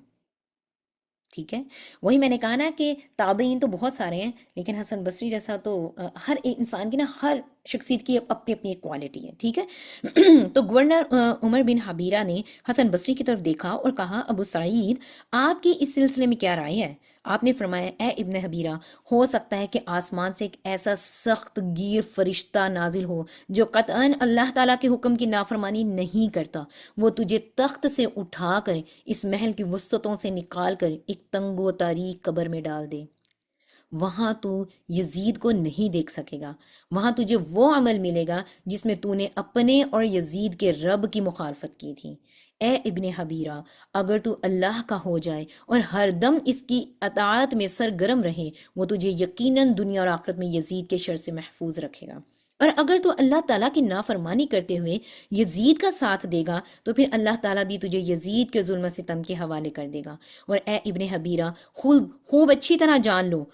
ٹھیک ہے۔ وہی میں نے کہا نا کہ تابعین تو بہت سارے ہیں، لیکن حسن بصری جیسا تو ہر انسان کی نا، ہر شخصیت کی اپنی اپنی ایک کوالٹی ہے، ٹھیک ہے۔ تو گورنر عمر بن حبیرہ نے حسن بصری کی طرف دیکھا اور کہا، ابو سعید، آپ کی اس سلسلے میں کیا رائے ہے؟ آپ نے فرمایا، اے ابن حبیرہ، ہو سکتا ہے کہ آسمان سے ایک ایسا سخت گیر فرشتہ نازل ہو جو قطعاً اللہ تعالیٰ کے حکم کی نافرمانی نہیں کرتا، وہ تجھے تخت سے اٹھا کر اس محل کی وسطوں سے نکال کر ایک تنگ و تاریک قبر میں ڈال دے، وہاں تو یزید کو نہیں دیکھ سکے گا، وہاں تجھے وہ عمل ملے گا جس میں تو نے اپنے اور یزید کے رب کی مخالفت کی تھی۔ اے ابن حبیرہ، اگر تو اللہ کا ہو جائے اور ہر دم اس کی اطاعت میں سرگرم رہے، وہ تجھے یقیناً دنیا اور آخرت میں یزید کے شر سے محفوظ رکھے گا، اور اگر تو اللہ تعالیٰ کی نافرمانی کرتے ہوئے یزید کا ساتھ دے گا تو پھر اللہ تعالیٰ بھی تجھے یزید کے ظلم و ستم کے حوالے کر دے گا۔ اور اے ابن حبیرہ، خوب اچھی طرح جان لو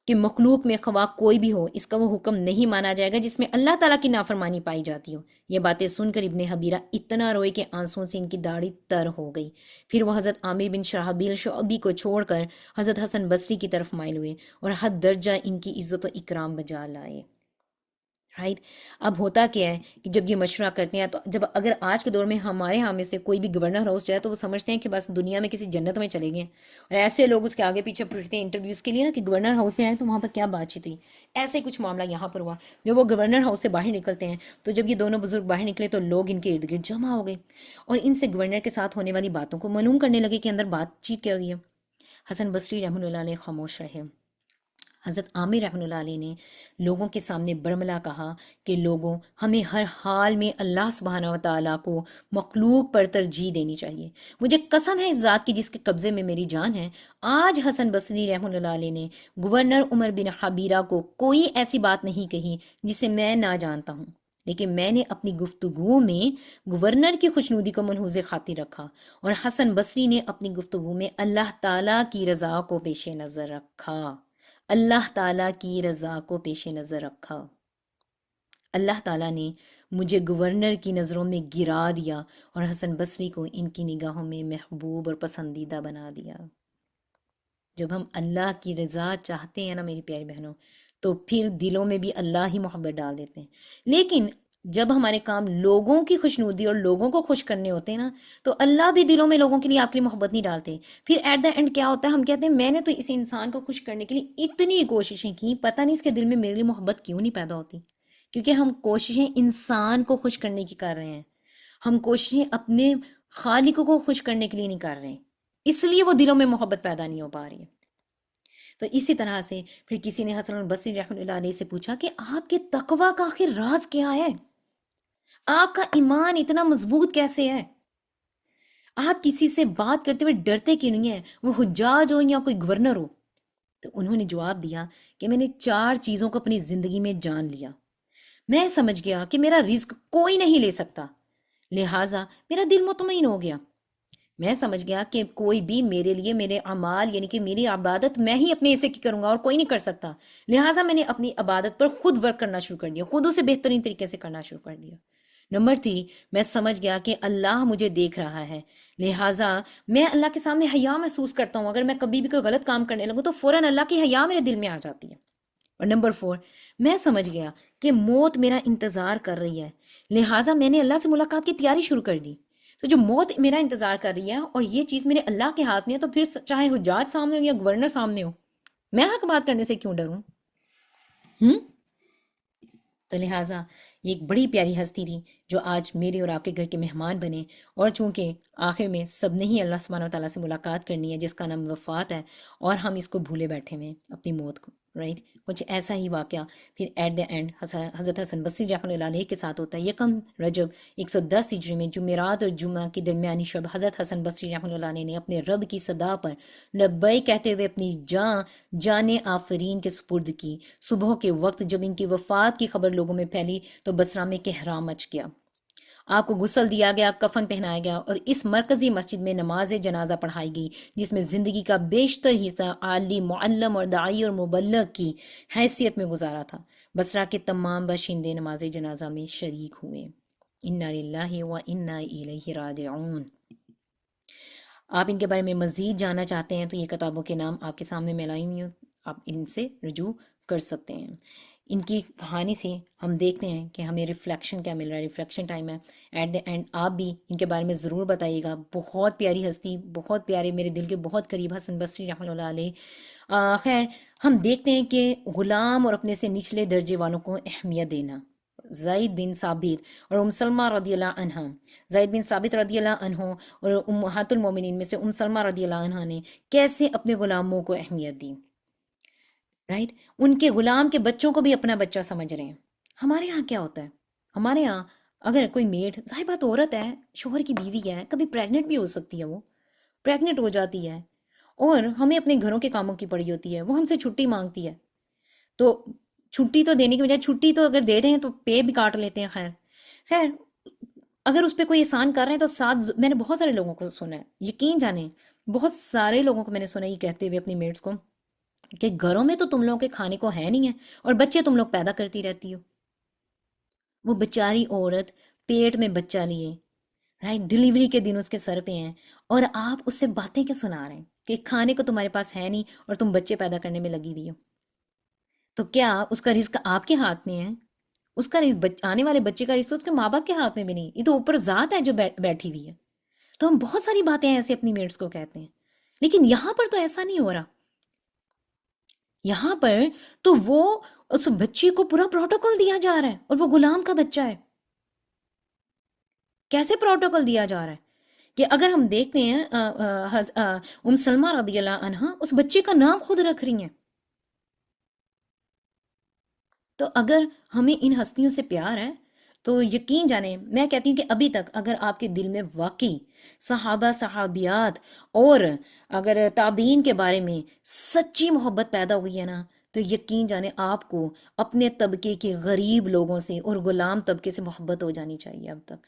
کہ مخلوق میں خواہ کوئی بھی ہو، اس کا وہ حکم نہیں مانا جائے گا جس میں اللہ تعالیٰ کی نافرمانی پائی جاتی ہو۔ یہ باتیں سن کر ابن حبیرہ اتنا روئے کہ آنسوؤں سے ان کی داڑھی تر ہو گئی۔ پھر وہ حضرت عامر بن شرحبیل شعبی کو چھوڑ کر حضرت حسن بصری کی طرف مائل ہوئے اور حد درجہ ان کی عزت و اکرام بجا لائے۔ رائٹ. اب ہوتا کیا ہے کہ جب یہ مشورہ کرتے ہیں تو جب اگر آج کے دور میں ہمارے ہاں میں سے کوئی بھی گورنر ہاؤس جائے تو وہ سمجھتے ہیں کہ بس دنیا میں کسی جنت میں چلے گئے ہیں. اور ایسے لوگ اس کے آگے پیچھے پھرتے ہیں انٹرویوز کے لیے نا کہ گورنر ہاؤس سے آئے تو وہاں پر کیا بات چیت ہوئی. ایسے ہی کچھ معاملہ یہاں پر ہوا. جب وہ گورنر ہاؤس سے باہر نکلتے ہیں تو جب یہ دونوں بزرگ باہر نکلے تو لوگ ان کے ارد گرد جمع ہو گئے اور ان سے گورنر کے ساتھ ہونے والی باتوں کو معلوم کرنے لگے کہ اندر بات چیت کیا ہوئی ہے. حسن بصری رحمۃ اللہ علیہ خاموش رہے. حضرت عامر رحمۃ اللہ علیہ نے لوگوں کے سامنے برملا کہا کہ لوگوں، ہمیں ہر حال میں اللہ سبحانہ و تعالیٰ کو مخلوق پر ترجیح دینی چاہیے. مجھے قسم ہے اس ذات کی جس کے قبضے میں میری جان ہے، آج حسن بصری رحمۃ اللہ علیہ نے گورنر عمر بن حبیرہ کو کوئی ایسی بات نہیں کہی جسے میں نہ جانتا ہوں، لیکن میں نے اپنی گفتگو میں گورنر کی خوشنودی کو ملحوظ خاطر رکھا، اور حسن بصری نے اپنی گفتگو میں اللہ تعالیٰ کی رضا کو پیش نظر رکھا. اللہ تعالیٰ کی رضا کو پیش نظر رکھا. اللہ تعالیٰ نے مجھے گورنر کی نظروں میں گرا دیا اور حسن بصری کو ان کی نگاہوں میں محبوب اور پسندیدہ بنا دیا. جب ہم اللہ کی رضا چاہتے ہیں نا میری پیاری بہنوں، تو پھر دلوں میں بھی اللہ ہی محبت ڈال دیتے ہیں. لیکن جب ہمارے کام لوگوں کی خوشنودی اور لوگوں کو خوش کرنے ہوتے ہیں نا، تو اللہ بھی دلوں میں لوگوں کے لیے آپ کے لیے محبت نہیں ڈالتے. پھر ایٹ دا اینڈ کیا ہوتا ہے، ہم کہتے ہیں میں نے تو اس انسان کو خوش کرنے کے لیے اتنی کوششیں کی، پتہ نہیں اس کے دل میں میرے لیے محبت کیوں نہیں پیدا ہوتی. کیونکہ ہم کوششیں انسان کو خوش کرنے کی کر رہے ہیں، ہم کوششیں اپنے خالق کو خوش کرنے کے لیے نہیں کر رہے ہیں، اس لیے وہ دلوں میں محبت پیدا نہیں ہو پا رہی ہے. تو اسی طرح سے پھر کسی نے حسن البصری رحمۃ اللہ علیہ سے پوچھا کہ آپ کے تقوی کا آخر راز کیا ہے؟ آپ کا ایمان اتنا مضبوط کیسے ہے؟ آپ کسی سے بات کرتے ہوئے ڈرتے کیوں نہیں ہیں، وہ حجاج ہو یا کوئی گورنر ہو؟ تو انہوں نے جواب دیا کہ میں نے 4 چیزوں کو اپنی زندگی میں جان لیا. میں سمجھ گیا کہ میرا رزق کوئی نہیں لے سکتا، لہٰذا میرا دل مطمئن ہو گیا. میں سمجھ گیا کہ کوئی بھی میرے لیے میرے اعمال یعنی کہ میری عبادت میں ہی اپنے حصے کی کروں گا اور کوئی نہیں کر سکتا، لہٰذا میں نے اپنی عبادت پر خود ورک کرنا شروع کر دیا، خود اسے بہترین طریقے سے کرنا شروع کر دیا. نمبر 3، میں سمجھ گیا کہ اللہ مجھے دیکھ رہا ہے، لہٰذا میں اللہ کے سامنے حیا محسوس کرتا ہوں. اگر میں کبھی بھی کوئی غلط کام کرنے لگوں تو فوراً اللہ کی حیا میرے دل میں آ جاتی ہے. اور نمبر 4، میں سمجھ گیا کہ موت میرا انتظار کر رہی ہے، لہٰذا میں نے اللہ سے ملاقات کی تیاری شروع کر دی. تو جو موت میرا انتظار کر رہی ہے اور یہ چیز میرے اللہ کے ہاتھ میں ہے، تو پھر چاہے حجاج سامنے ہو یا گورنر سامنے ہو، میں حق بات کرنے سے کیوں ڈروں؟ ہوں تو لہٰذا یہ ایک بڑی پیاری ہستی تھی جو آج میرے اور آپ کے گھر کے مہمان بنے. اور چونکہ آخر میں سب نے ہی اللہ سبحانہ و تعالیٰ سے ملاقات کرنی ہے جس کا نام وفات ہے، اور ہم اس کو بھولے بیٹھے ہوئے ہیں اپنی موت کو، رائٹ. کچھ ایسا ہی واقعہ پھر ایٹ دا اینڈ حضرت حسن بصری رحمۃ اللہ علیہ کے ساتھ ہوتا ہے. یکم رجب 110 ہجری میں جمعرات اور جمعہ کی درمیانی شب حضرت حسن بصری رحمۃ اللہ علیہ نے اپنے رب کی صدا پر لبیک کہتے ہوئے اپنی جان آفرین کے سپرد کی. صبح کے وقت جب ان کی وفات کی خبر لوگوں میں پھیلی تو بصرہ میں کہرام مچ گیا. آپ کو غسل دیا گیا، کفن پہنایا گیا اور اس مرکزی مسجد میں نماز جنازہ پڑھائی گئی، جس میں زندگی کا بیشتر حصہ عالم، معلم اور داعی اور مبلغ کی حیثیت میں گزارا تھا. بصرہ کے تمام باشندے نماز جنازہ میں شریک ہوئے. انا للہ و انا الیہ راجعون. آپ ان کے بارے میں مزید جاننا چاہتے ہیں تو یہ کتابوں کے نام آپ کے سامنے میں لائی ہوئی ہوں، آپ ان سے رجوع کر سکتے ہیں. ان کی کہانی سے ہم دیکھتے ہیں کہ ہمیں ریفلیکشن کیا مل رہا ہے. ریفلیکشن ٹائم ہے. ایٹ دا اینڈ آپ بھی ان کے بارے میں ضرور بتائیے گا. بہت پیاری ہستی، بہت پیارے، میرے دل کے بہت قریب حسن بصری رحمۃ اللہ علیہ. خیر، ہم دیکھتے ہیں کہ غلام اور اپنے سے نچلے درجے والوں کو اہمیت دینا. زید بن ثابت اور ام سلمہ رضی اللہ عنہ، زید بن ثابت رضی اللہ عنہ اور امہات المومنین میں سے ام سلمہ رضی اللہ عنہ نے کیسے اپنے غلاموں کو اہمیت دی، رائٹ. ان کے غلام کے بچوں کو بھی اپنا بچہ سمجھ رہے ہیں. ہمارے یہاں کیا ہوتا ہے، ہمارے یہاں اگر کوئی میڈ، ظاہر بات عورت ہے، شوہر کی بیوی ہے، کبھی پریگنٹ بھی ہو سکتی ہے، وہ پریگنٹ ہو جاتی ہے اور ہمیں اپنے گھروں کے کاموں کی پڑی ہوتی ہے، وہ ہم سے چھٹی مانگتی ہے. تو چھٹی تو دینے کی بجائے، چھٹی تو اگر دے دیں تو پے بھی کاٹ لیتے ہیں. خیر اگر اس پہ کوئی احسان کر رہے ہیں تو ساتھ، میں نے بہت سارے لوگوں کو سنا ہے، یقین جانیں بہت سارے لوگوں کو میں نے سنا یہ کہتے ہوئے اپنی میڈس کو کہ گھروں میں تو تم لوگوں کے کھانے کو ہے نہیں ہے اور بچے تم لوگ پیدا کرتی رہتی ہو. وہ بیچاری عورت پیٹ میں بچہ لیے، رائٹ، ڈیلیوری کے دن اس کے سر پہ ہیں، اور آپ اس سے باتیں کیا سنا رہے ہیں کہ کھانے کو تمہارے پاس ہے نہیں اور تم بچے پیدا کرنے میں لگی ہوئی ہو. تو کیا اس کا رزق آپ کے ہاتھ میں ہے؟ اس کا آنے والے بچے کا رشتہ اس کے ماں باپ کے ہاتھ میں بھی نہیں، یہ تو اوپر ذات ہے جو بیٹھی ہوئی ہے۔ تو ہم بہت ساری باتیں ایسے اپنی میٹس کو کہتے ہیں، لیکن یہاں پر تو ایسا نہیں ہو رہا۔ یہاں پر تو وہ اس بچے کو پورا پروٹوکول دیا جا رہا ہے، اور وہ غلام کا بچہ ہے۔ کیسے پروٹوکول دیا جا رہا ہے کہ اگر ہم دیکھتے ہیں ام سلمہ رضی اللہ عنہا اس بچے کا نام خود رکھ رہی ہیں۔ تو اگر ہمیں ان ہستیوں سے پیار ہے تو یقین جانیں، میں کہتی ہوں کہ ابھی تک اگر آپ کے دل میں واقعی صحابہ صحابیات اور اگر تابعین کے بارے میں سچی محبت پیدا ہوئی ہے نا، تو یقین جانیں آپ کو اپنے طبقے کے غریب لوگوں سے اور غلام طبقے سے محبت ہو جانی چاہیے اب تک۔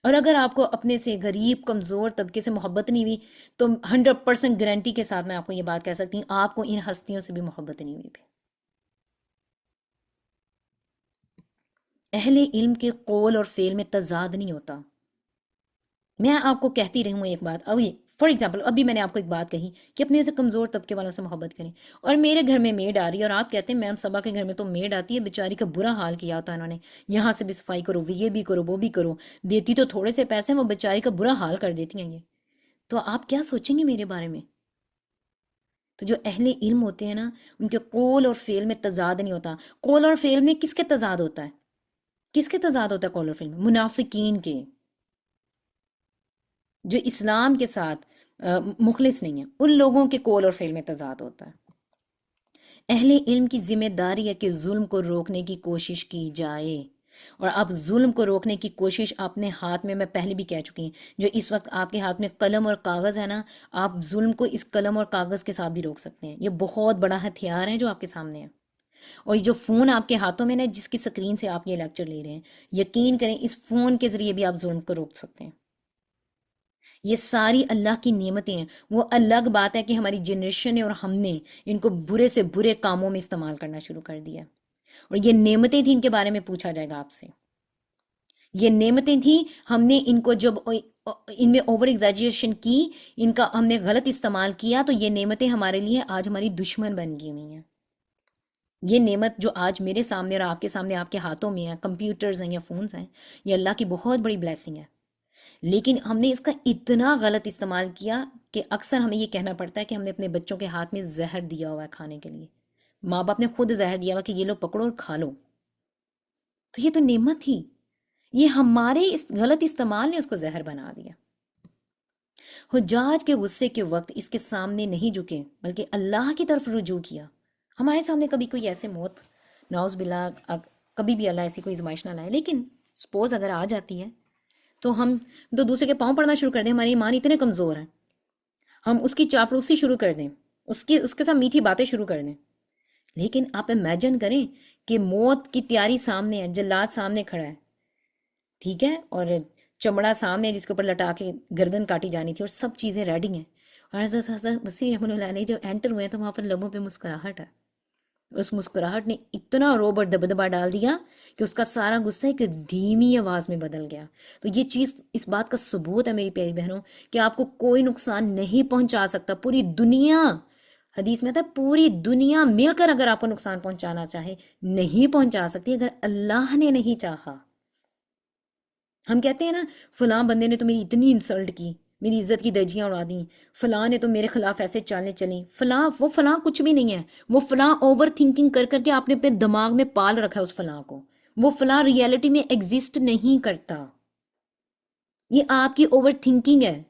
اور اگر آپ کو اپنے سے غریب کمزور طبقے سے محبت نہیں ہوئی تو 100% گارنٹی کے ساتھ میں آپ کو یہ بات کہہ سکتی ہوں، آپ کو ان ہستیوں سے بھی محبت نہیں ہوئی بھی۔ اہل علم کے قول اور فعل میں تضاد نہیں ہوتا۔ میں آپ کو کہتی رہی ہوں ایک بات، ابھی فار ایگزامپل ابھی میں نے آپ کو ایک بات کہی کہ اپنے سے کمزور طبقے والوں سے محبت کریں، اور میرے گھر میں میڈ آ رہی ہے اور آپ کہتے ہیں میم صبا کے گھر میں تو میڈ آتی ہے، بیچاری کا برا حال کیا ہوتا ہے انہوں نے، یہاں سے بھی صفائی کرو، یہ بھی کرو، وہ بھی کرو، دیتی تو تھوڑے سے پیسے ہیں، وہ بیچاری کا برا حال کر دیتی ہیں یہ۔ تو آپ کیا سوچیں گے میرے بارے میں؟ تو جو اہل علم ہوتے ہیں نا، ان کے قول اور فعل میں تضاد نہیں ہوتا۔ قول اور فعل میں کس کے تضاد ہوتا ہے؟ کس کے تضاد ہوتا ہے قول اور فعل میں؟ منافقین کے، جو اسلام کے ساتھ مخلص نہیں ہیں، ان لوگوں کے قول اور فعل میں تضاد ہوتا ہے۔ اہل علم کی ذمہ داری ہے کہ ظلم کو روکنے کی کوشش کی جائے، اور آپ ظلم کو روکنے کی کوشش اپنے ہاتھ میں پہلے بھی کہہ چکی ہیں، جو اس وقت آپ کے ہاتھ میں قلم اور کاغذ ہے نا، آپ ظلم کو اس قلم اور کاغذ کے ساتھ بھی روک سکتے ہیں۔ یہ بہت بڑا ہتھیار ہے جو آپ کے سامنے ہے۔ اور یہ جو فون آپ کے ہاتھوں میں نا، جس کی سکرین سے آپ یہ لیکچر لے رہے ہیں، یقین کریں اس فون کے ذریعے بھی آپ ظلم کو روک سکتے ہیں۔ یہ ساری اللہ کی نعمتیں ہیں۔ وہ الگ بات ہے کہ ہماری جنریشن نے اور ہم نے ان کو برے سے برے کاموں میں استعمال کرنا شروع کر دیا، اور یہ نعمتیں تھیں، ان کے بارے میں پوچھا جائے گا آپ سے۔ یہ نعمتیں تھیں، ہم نے ان کو جب ان میں اوور ایگزیجریشن کی، ان کا ہم نے غلط استعمال کیا، تو یہ نعمتیں ہمارے لیے آج ہماری دشمن بن گئی ہوئی ہیں۔ یہ نعمت جو آج میرے سامنے اور آپ کے سامنے آپ کے ہاتھوں میں ہے، کمپیوٹرز ہیں یا فونز ہیں، یہ اللہ کی بہت بڑی بلیسنگ ہے۔ لیکن ہم نے اس کا اتنا غلط استعمال کیا کہ اکثر ہمیں یہ کہنا پڑتا ہے کہ ہم نے اپنے بچوں کے ہاتھ میں زہر دیا ہوا ہے کھانے کے لیے، ماں باپ نے خود زہر دیا ہوا کہ یہ لو پکڑو اور کھا لو۔ تو یہ تو نعمت تھی، یہ ہمارے اس غلط استعمال نے اس کو زہر بنا دیا۔ حجاج کے غصے کے وقت اس کے سامنے نہیں جھکے بلکہ اللہ کی طرف رجوع کیا۔ ہمارے سامنے کبھی کوئی ایسے موت، نعوذ باللہ، کبھی بھی اللہ ایسی کوئی آزمائش نہ لائے، لیکن سپوز اگر آ جاتی ہے تو ہم تو دوسرے کے پاؤں پڑنا شروع کر دیں، ہماری ایمان اتنے کمزور ہیں، ہم اس کی چاپلوسی شروع کر دیں، اس کے ساتھ میٹھی باتیں شروع کر دیں۔ لیکن آپ امیجن کریں کہ موت کی تیاری سامنے ہے، جلاد سامنے کھڑا ہے، ٹھیک ہے، اور چمڑا سامنے ہے جس کے اوپر لٹا کے گردن کاٹی جانی تھی، اور سب چیزیں ریڈی ہیں، اور حضرت حسن مسیح رحمۃ اللہ علیہ جب انٹر ہوئے تو وہاں پر لبوں پہ مسکراہٹ ہے۔ اس مسکراہٹ نے اتنا روب اور دبدبا ڈال دیا کہ اس کا سارا غصہ ایک دھیمی آواز میں بدل گیا۔ تو یہ چیز اس بات کا ثبوت ہے میری پیاری بہنوں کہ آپ کو کوئی نقصان نہیں پہنچا سکتا، پوری دنیا، حدیث میں آتا ہے پوری دنیا مل کر اگر آپ کو نقصان پہنچانا چاہے نہیں پہنچا سکتی اگر اللہ نے نہیں چاہا۔ ہم کہتے ہیں نا فلاں بندے نے تو میری اتنی انسلٹ کی، میری عزت کی دھجیاں اڑا دیں، فلاں نے تو میرے خلاف ایسے چالیں چلیں، فلاں وہ فلاں کچھ بھی نہیں ہے، وہ فلاں اوور تھنکنگ کر کر کے آپ نے اپنے دماغ میں پال رکھا ہے اس فلاں کو، وہ فلاں ریئلٹی میں ایگزسٹ نہیں کرتا، یہ آپ کی اوور تھنکنگ ہے،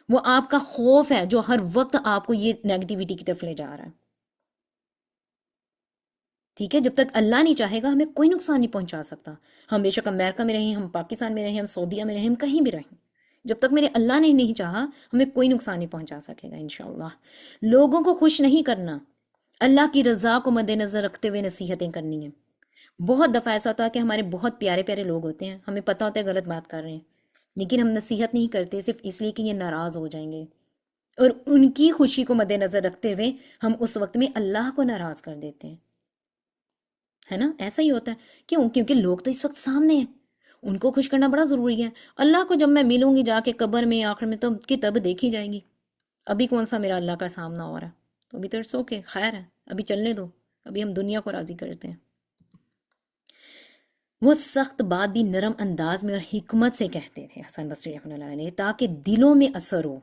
وہ آپ کا خوف ہے جو ہر وقت آپ کو یہ نیگیٹیوٹی کی طرف لے جا رہا ہے۔ ٹھیک ہے، جب تک اللہ نہیں چاہے گا ہمیں کوئی نقصان نہیں پہنچا سکتا، ہم بے شک امریکہ میں رہیں، ہم پاکستان میں رہیں، ہم سعودیہ میں رہیں، ہم کہیں بھی رہیں، جب تک میرے اللہ نے نہیں چاہا ہمیں کوئی نقصان نہیں پہنچا سکے گا انشاءاللہ۔ لوگوں کو خوش نہیں کرنا، اللہ کی رضا کو مد نظر رکھتے ہوئے نصیحتیں کرنی ہیں۔ بہت دفعہ ایسا ہوتا ہے کہ ہمارے بہت پیارے پیارے لوگ ہوتے ہیں، ہمیں پتہ ہوتا ہے غلط بات کر رہے ہیں، لیکن ہم نصیحت نہیں کرتے صرف اس لیے کہ یہ ناراض ہو جائیں گے، اور ان کی خوشی کو مد نظر رکھتے ہوئے ہم اس وقت میں اللہ کو ناراض کر دیتے ہیں، ہے نا؟ ایسا ہی ہوتا ہے، کیوں؟ کیونکہ لوگ تو اس وقت سامنے ہیں، ان کو خوش کرنا بڑا ضروری ہے۔ اللہ کو جب میں ملوں گی جا کے قبر میں آخر میں تب دیکھی جائے گی، ابھی کون سا میرا اللہ کا سامنا ہو رہا ہے، تو ابھی تو اٹس اوکے، خیر ہے، ابھی چلنے دو، ابھی ہم دنیا کو راضی کرتے ہیں۔ وہ سخت بات بھی نرم انداز میں اور حکمت سے کہتے تھے حسن بصری رحمۃ اللہ علیہ، تاکہ دلوں میں اثر ہو۔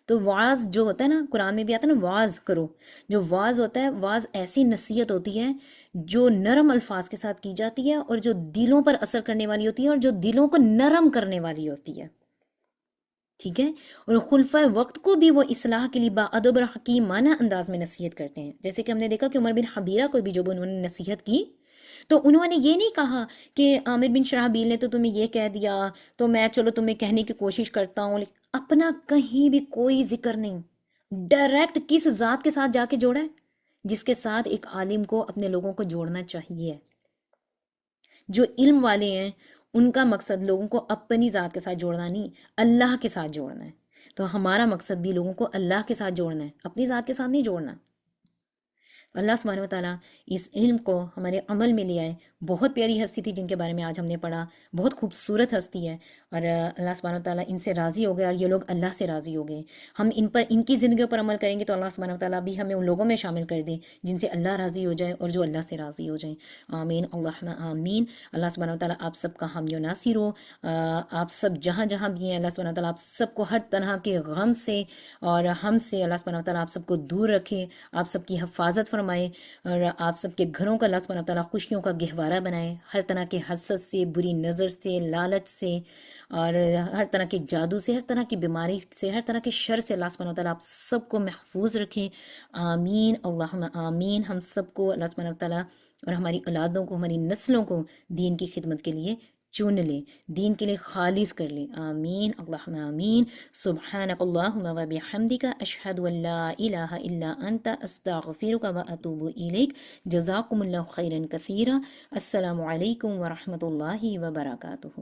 تو وعظ جو ہوتا ہے نا، قرآن میں بھی آتا ہے نا وعظ کرو، جو وعظ ہوتا ہے، وعظ ایسی نصیحت ہوتی ہے جو نرم الفاظ کے ساتھ کی جاتی ہے، اور جو دلوں پر اثر کرنے والی ہوتی ہے، اور جو دلوں کو نرم کرنے والی ہوتی ہے، ٹھیک ہے۔ اور خلفۂ وقت کو بھی وہ اصلاح کے لیے باادب اور حکیمانہ انداز میں نصیحت کرتے ہیں، جیسے کہ ہم نے دیکھا کہ عمر بن حبیرہ کو بھی جب انہوں نے نصیحت کی تو انہوں نے یہ نہیں کہا کہ عامر بن شرحبیل نے تو تمہیں یہ کہہ دیا تو میں چلو تمہیں کہنے کی کوشش کرتا ہوں، لیکن اپنا کہیں بھی کوئی ذکر نہیں، ڈائریکٹ کس ذات کے ساتھ جا کے جوڑا ہے؟ جس کے ساتھ ایک عالم کو اپنے لوگوں کو جوڑنا چاہیے۔ جو علم والے ہیں ان کا مقصد لوگوں کو اپنی ذات کے ساتھ جوڑنا نہیں، اللہ کے ساتھ جوڑنا ہے۔ تو ہمارا مقصد بھی لوگوں کو اللہ کے ساتھ جوڑنا ہے، اپنی ذات کے ساتھ نہیں جوڑنا۔ اللہ سبحانہ وتعالیٰ اس علم کو ہمارے عمل میں لے آئے۔ بہت پیاری ہستی تھی جن کے بارے میں آج ہم نے پڑھا، بہت خوبصورت ہستی ہے، اور اللہ سبحانہ وتعالیٰ ان سے راضی ہو گئے اور یہ لوگ اللہ سے راضی ہو گئے۔ ہم ان پر، ان کی زندگیوں پر عمل کریں گے تو اللہ سبحانہ وتعالیٰ بھی ہمیں ان لوگوں میں شامل کر دے جن سے اللہ راضی ہو جائے اور جو اللہ سے راضی ہو جائیں۔ آمین اللہم آمین۔ اللہ سبحانہ وتعالیٰ آپ سب کا حامی و ناصر ہو۔ آپ سب جہاں جہاں بھی ہیں، اللہ سبحانہ وتعالیٰ آپ سب کو ہر طرح کے غم سے اور ہم سے اللہ سبحانہ وتعالیٰ آپ سب کو دور رکھے، آپ سب کی حفاظت فرمائے، اور آپ سب کے گھروں کا اللہ سبحانہ وتعالیٰ خوشیوں کا گہوارہ بنائے، ہر طرح کے حسد سے، بری نظر سے، لالچ سے، اور ہر طرح کے جادو سے، ہر طرح کی بیماری سے، ہر طرح کے شر سے اللہ سبحانہ وتعالیٰ آپ سب کو محفوظ رکھیں۔ آمین اللہم آمین۔ ہم سب کو اللہ سبحانہ وتعالیٰ اور ہماری اولادوں کو، ہماری نسلوں کو دین کی خدمت کے لیے چن لے، دین کے لیے خالص کر لے۔ آمین اللہم آمین۔ سبحانک اللہم و بحمدک، اشہد ان لا الہ الا انت، استغفرک و اتوب الیک۔ جزاکم اللہ خیرا کثیرا۔ السلام علیکم ورحمۃ اللہ وبرکاتہ۔